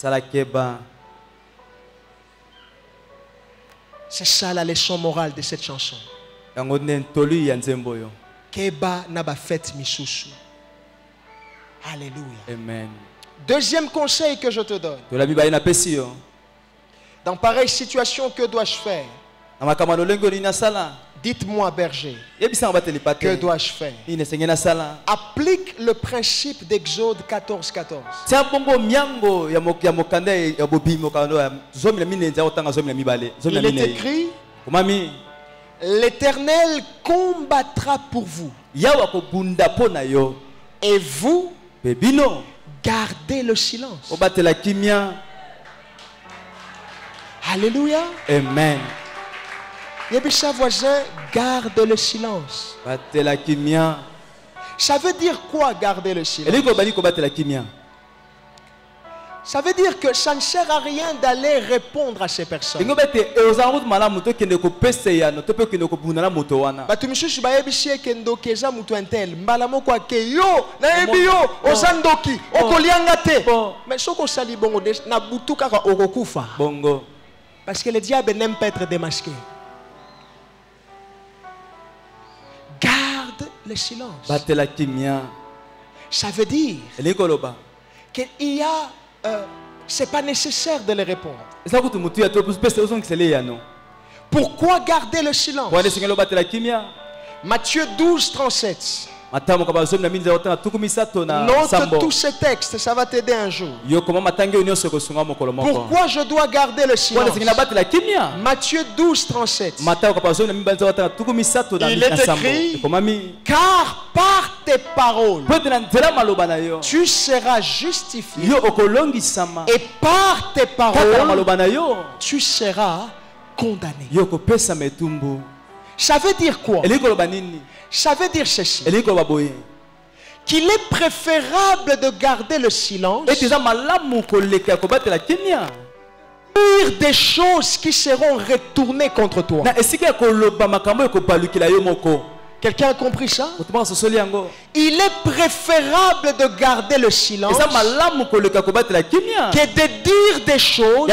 C'est ça la leçon morale de cette chanson. Keba naba fête misusu. Alléluia. Amen. Deuxième conseil que je te donne. Dans pareille situation, que dois-je faire? Dites-moi, berger, que dois-je faire? Applique le principe d'Exode 14:14. Il est écrit, l'Éternel combattra pour vous. Et vous, gardez le silence. Alléluia. Amen. Yébisha voisin, garde le silence. Ça veut dire quoi garder le silence? Ça veut dire que ça ne sert à rien d'aller répondre à ces personnes. Parce que le diable n'aime pas être démasqué. Garde le silence. Ça veut dire qu'il y a c'est pas nécessaire de les répondre. Pourquoi garder le silence? Matthieu 12:37. Note tous ces textes, ça va t'aider un jour. Pourquoi je dois garder le silence? Matthieu 12:37. Il est écrit, car par tes paroles tu seras justifié, et par tes paroles tu seras condamné. Ça veut dire quoi? Ça veut dire ceci, qu'il est préférable de garder le silence, dire des choses qui seront retournées contre toi. Quelqu'un a compris ça? Il est préférable de garder le silence que de dire des choses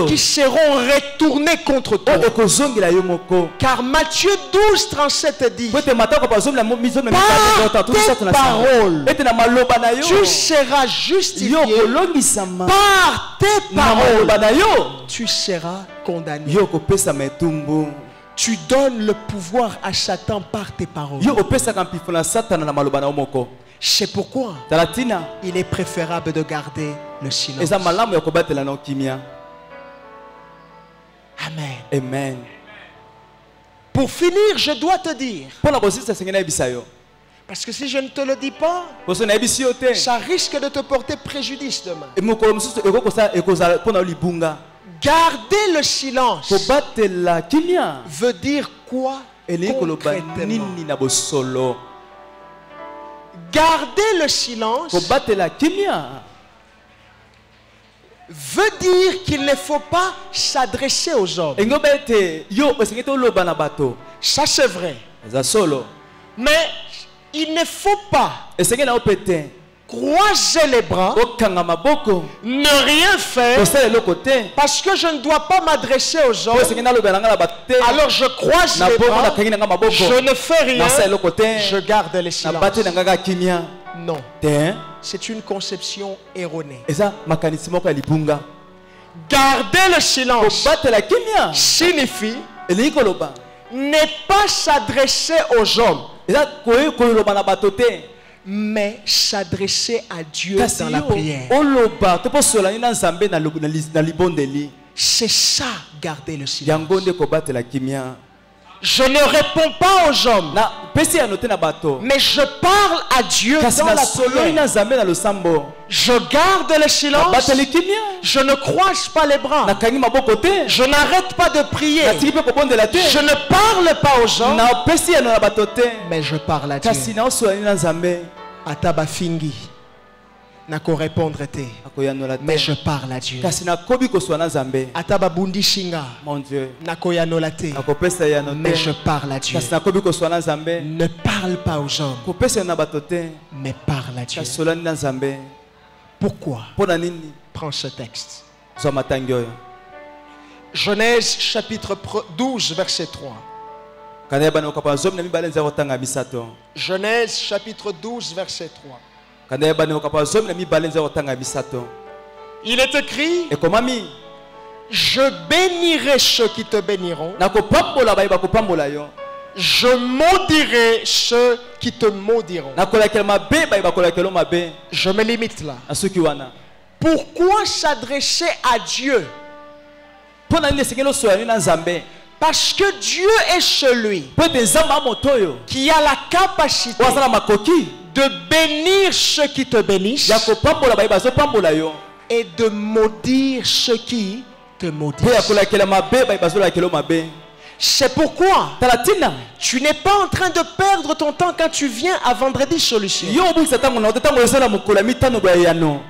qui seront retournées contre toi. Car Matthieu 12:37 dit, par tes paroles tu seras justifié, par tes paroles tu seras condamné. Tu donnes le pouvoir à Satan par tes paroles. C'est pourquoi il est préférable de garder le silence. Amen. Amen. Pour finir, je dois te dire, parce que si je ne te le dis pas, ça risque de te porter préjudice demain. Garder le silence veut dire quoi concrètement? Garder le silence veut dire qu'il ne faut pas s'adresser aux hommes. Ça c'est vrai. Mais il ne faut pas croiser les bras, ne rien faire, parce que je ne dois pas m'adresser aux hommes. Alors je croise les bras, je ne fais rien, je garde le silence. Non, c'est une conception erronée. Garder le silence signifie n'est pas s'adresser aux hommes, mais s'adresser à Dieu dans la prière. C'est ça, garder le silence. Je ne réponds pas aux hommes, mais je parle à Dieu dans la prière. Je garde le silence. Je ne croise pas les bras. Je n'arrête pas de prier. Je ne parle pas aux hommes, mais je parle à Dieu. Ataba fingi. Nako répondre te, mais je parle à Dieu. Ataba bundi shinga, mon Dieu, nako yanolate, mais je parle à Dieu. Ne parle pas aux hommes, mais parle à Dieu. Pourquoi? Prends ce texte. Genèse chapitre 12 verset 3. Genèse chapitre 12 verset 3. Il est écrit: je bénirai ceux qui te béniront, je maudirai ceux qui te maudiront. Je me limite là. Pourquoi s'adresser à Dieu? Parce que Dieu est celui qui a la capacité de bénir ceux qui te bénissent et de maudire ceux qui te maudissent. C'est pourquoi tu n'es pas en train de perdre ton temps quand tu viens à Vendredi Solution.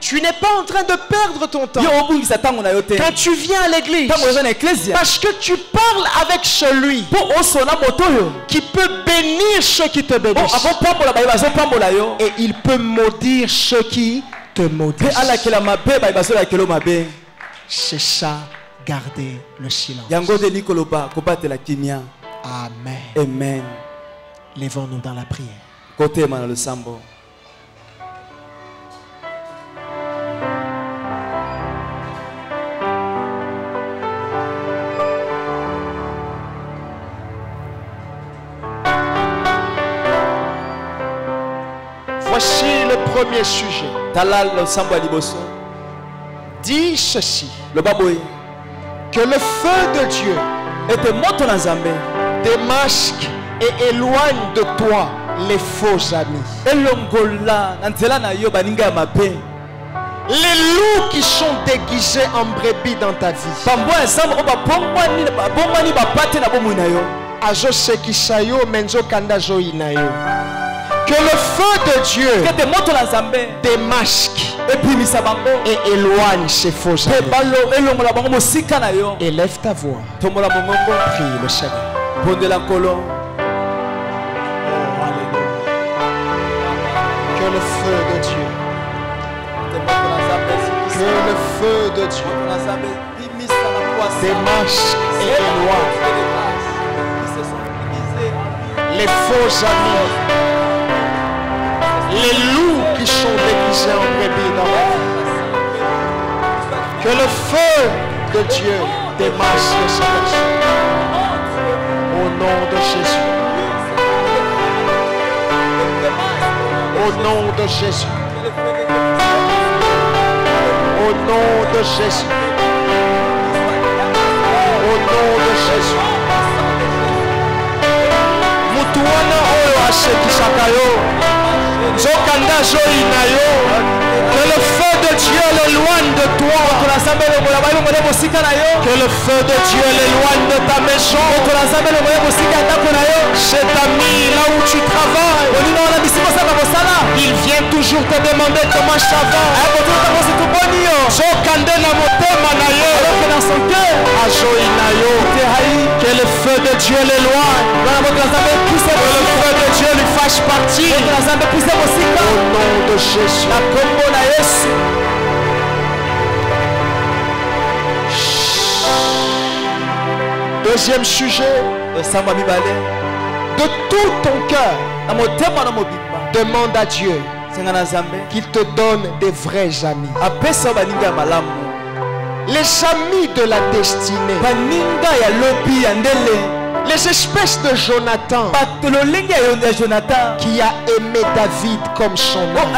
Tu n'es pas en train de perdre ton temps quand tu viens à l'église, parce que tu parles avec celui qui peut bénir ceux qui te bénissent et il peut maudire ceux qui te maudissent. C'est ça, garder le silence. Amen. Amen. Lèvons-nous dans la prière. Voici le premier sujet. Dis ceci: que le feu de Dieu démasque et éloigne de toi les faux amis. Les loups qui sont déguisés en brebis dans ta vie. Azo sekisayo menzo kandazo inayo. Que le feu de Dieu démasque et éloigne ces faux amis. Élève ta voix. Prie le Seigneur. Oh, alléluia. Que le feu de Dieu, que le feu de Dieu démasque et éloigne les faux amis, les loups qui sont déguisés en brebis dans la vie. Que le feu de Dieu démasque ces personnes. Au nom de Jésus. Au nom de Jésus. Au nom de Jésus. Au nom de Jésus. Mutuana oyo asekisakayo. Que le feu de Dieu l'éloigne de toi. Que le feu de Dieu l'éloigne de ta maison. Cet ami là où tu travailles, il vient toujours te demander comment ça va. Que le feu de Dieu l'éloigne. Que le feu de Dieu lui fasse partie. Au nom de Jésus. Deuxième sujet. De tout ton cœur, demande à Dieu qu'il te donne des vrais amis. Les amis de la destinée Les espèces de Jonathan qui a aimé David comme son âme.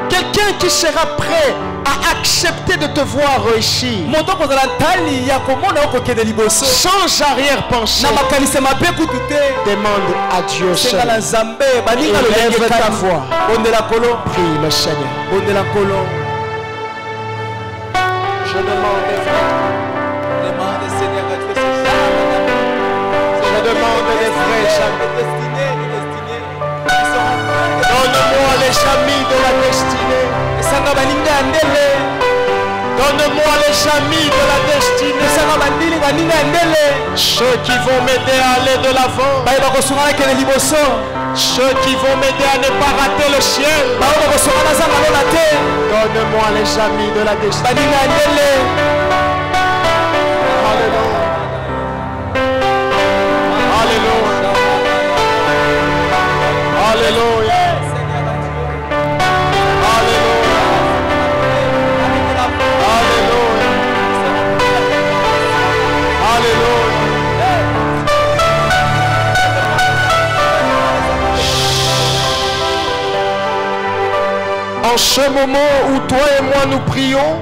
Quelqu'un qui sera prêt à accepter de te voir réussir sans arrière-pensée. Demande à Dieu seul. Élève ta voix. Prie le Seigneur. Je demande les frères. Je demande les vrais amis. Donne-moi les amis de la destinée. Donne-moi les amis de la destinée. Ceux qui vont m'aider à aller de l'avant. Ceux qui vont m'aider à ne pas rater le ciel. Donne-moi les amis de la destinée. Alléluia. Alléluia. Alléluia. En ce moment où toi et moi nous prions,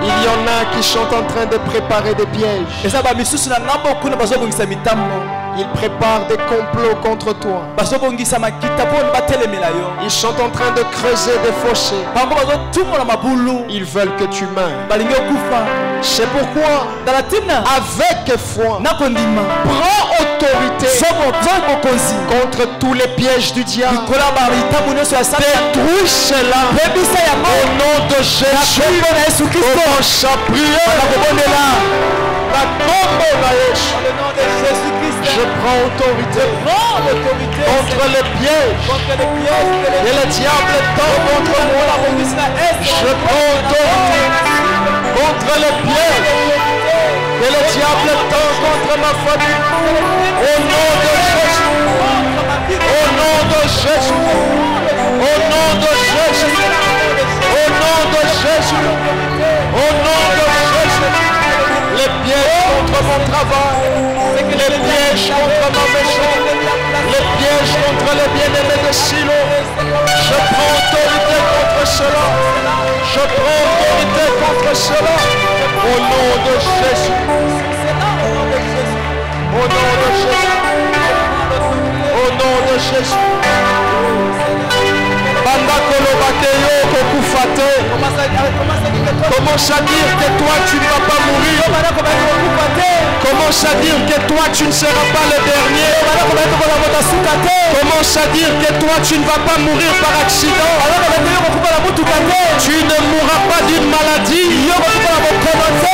il y en a qui sont en train de préparer des pièges. Ils préparent des complots contre toi. Ils sont en train de creuser des fossés. Ils veulent que tu meurs. C'est pourquoi, avec foi, prends autorité contre tous les pièges du diable. Détruis cela au nom de Jésus. Commence à prier. Je prends autorité contre les pièges et le diable tend contre moi. Je prends autorité contre les pièges et le diable tend contre ma famille. Au nom de Jésus. Au nom de Jésus. Au nom de Jésus. Au nom de Jésus. Au nom de Jésus. Les pièges contre mon travail, les pièges contre ma maison, les pièges contre les bien-aimés de Silo. Je prends autorité contre cela. Je prends autorité contre cela. Au nom de Jésus. Au nom de Jésus. Au nom de Jésus. Commence à dire que toi tu ne vas pas mourir. Commence à dire que toi tu ne seras pas le dernier. Commence à dire que toi tu ne vas pas mourir par accident. Tu ne mourras pas d'une maladie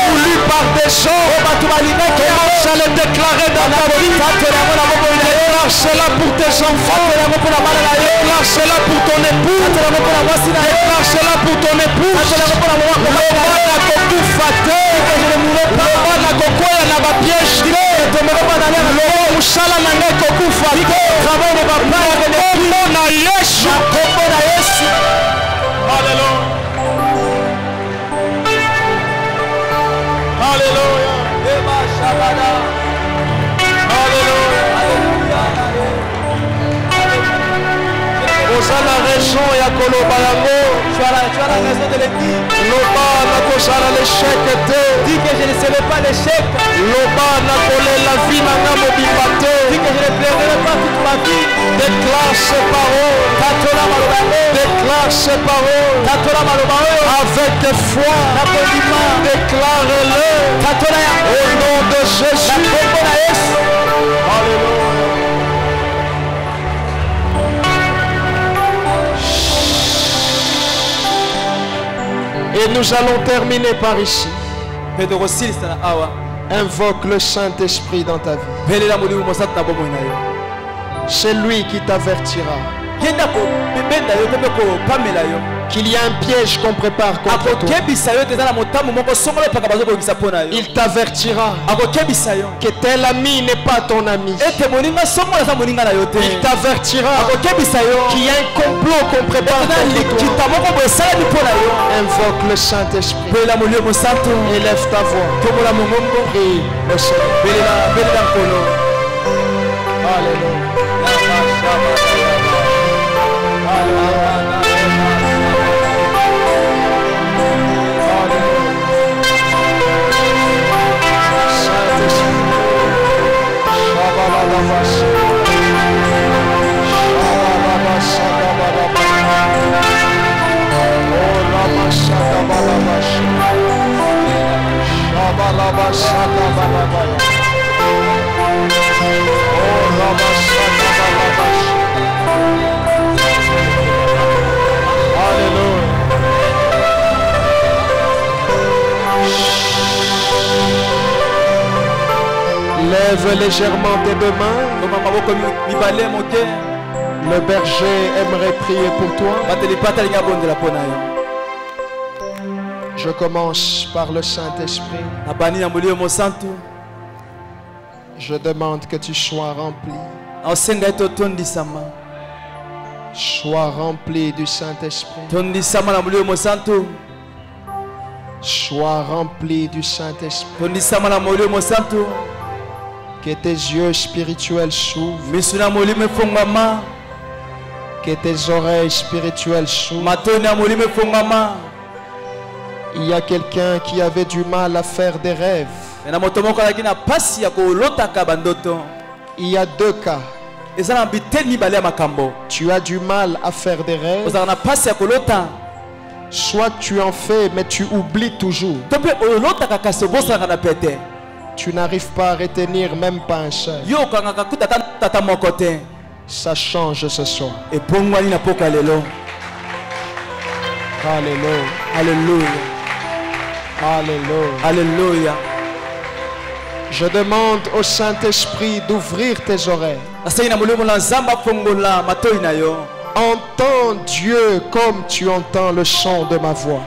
voulue par des gens. Commence à le déclarer dans ta vie. Déclare cela pour tes enfants. Déclare cela pour ton époux. Déclare cela pour ton épouse. Tu as la raison et à Kolobayango. Tu as la raison de l'équipe. Loba n'a pas l'échec. Dis que je ne serai pas l'échec. Loba n'a pas la vie n'a pas mobipate. Dis que je ne pleurerai pas toute ma vie. Déclare ces paroles. Déclare ces paroles. Avec foi. Déclare-le. Au nom de Jésus. Alléluia. Et nous allons terminer par ici. Invoque le Saint-Esprit dans ta vie. C'est lui qui t'avertira qu'il y a un piège qu'on prépare contre toi. Il t'avertira que tel ami n'est pas ton ami. Il t'avertira qu'il y a un complot qu'on prépare contre toi. Invoque le Saint-Esprit. belela molio mosantu Élève ta voix. tomola mongongo Prie le Seigneur. belela nkolo. Alléluia. Lève légèrement tes deux mains. Le berger aimerait prier pour toi. Je commence par le Saint-Esprit. Je demande que tu sois rempli. Sois rempli du Saint-Esprit. Sois rempli du Saint-Esprit. Que tes yeux spirituels s'ouvrent. Que tes oreilles spirituelles s'ouvrent. Il y a quelqu'un qui avait du mal à faire des rêves. Il y a deux cas. Tu as du mal à faire des rêves. Soit tu en fais mais tu oublies toujours. Tu n'arrives pas à retenir même pas un seul. Ça change ce soir. Alléluia. Alléluia. Alléluia. Alléluia. Je demande au Saint-Esprit d'ouvrir tes oreilles. Entends Dieu comme tu entends le son de ma voix.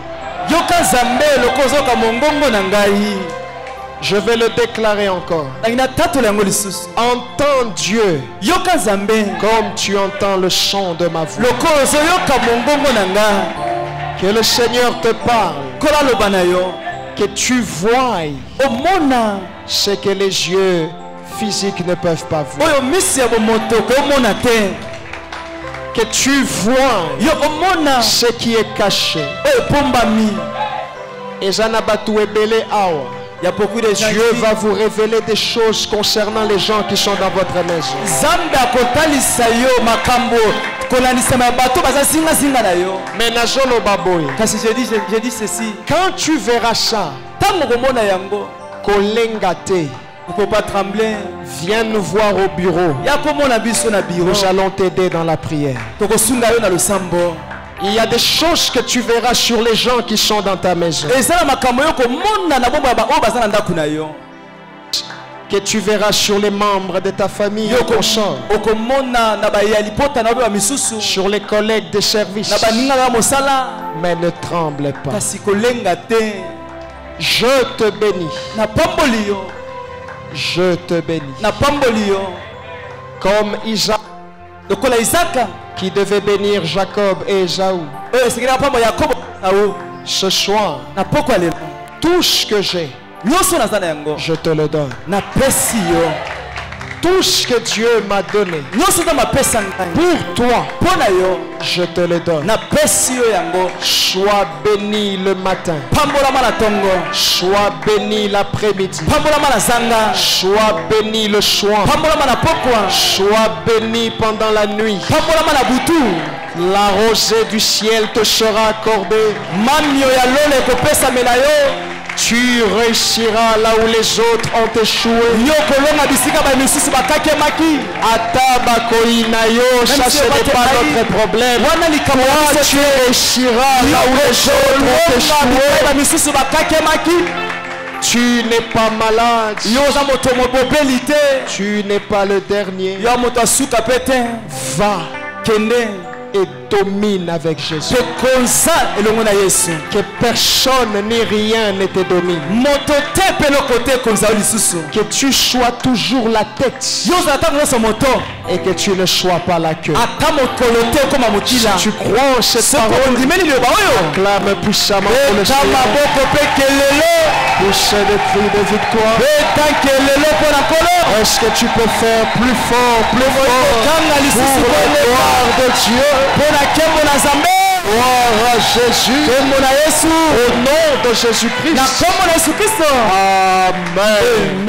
Je vais le déclarer encore. Entends Dieu comme tu entends le son de ma voix. Que le Seigneur te parle. Que tu voies ce que les yeux physiques ne peuvent pas voir. Que tu vois ce qui est caché. Et Dieu va vous révéler des choses concernant les gens qui sont dans votre maison. Mais j'ai dit ceci. Quand tu verras ça, il ne faut pas trembler. Viens nous voir au bureau. Nous allons t'aider dans la prière. Il y a des choses que tu verras sur les gens qui sont dans ta maison. Que tu verras sur les membres de ta famille et consorts. Sur les collègues de service. Mais ne tremble pas. Je te bénis. Je te bénis. Comme Isaac qui devait bénir Jacob et Ésaü. Ce soir, tout ce que j'ai, je te le donne. Tout ce que Dieu m'a donné pour toi, je te le donne. Sois béni le matin. Sois béni l'après-midi. Sois béni le soir. Sois béni pendant la nuit. La rosée du ciel te sera accordée. Tu réussiras là où les autres ont échoué. Ça ce n'est pas notre problème. Toi tu réussiras là où les autres ont échoué. Tu n'es pas malade. Tu n'es pas le dernier. Va et domine avec Jésus. Que personne ni rien ne te domine. Que tu sois toujours la tête et que tu ne sois pas la queue. Si tu crois en cette parole, Acclame puissamment pour le Seigneur. Poussez des cris de victoire. Est-ce que tu peux faire plus fort pour la gloire de Dieu? Gloire à Jésus. Au nom de Jésus-Christ. Amen.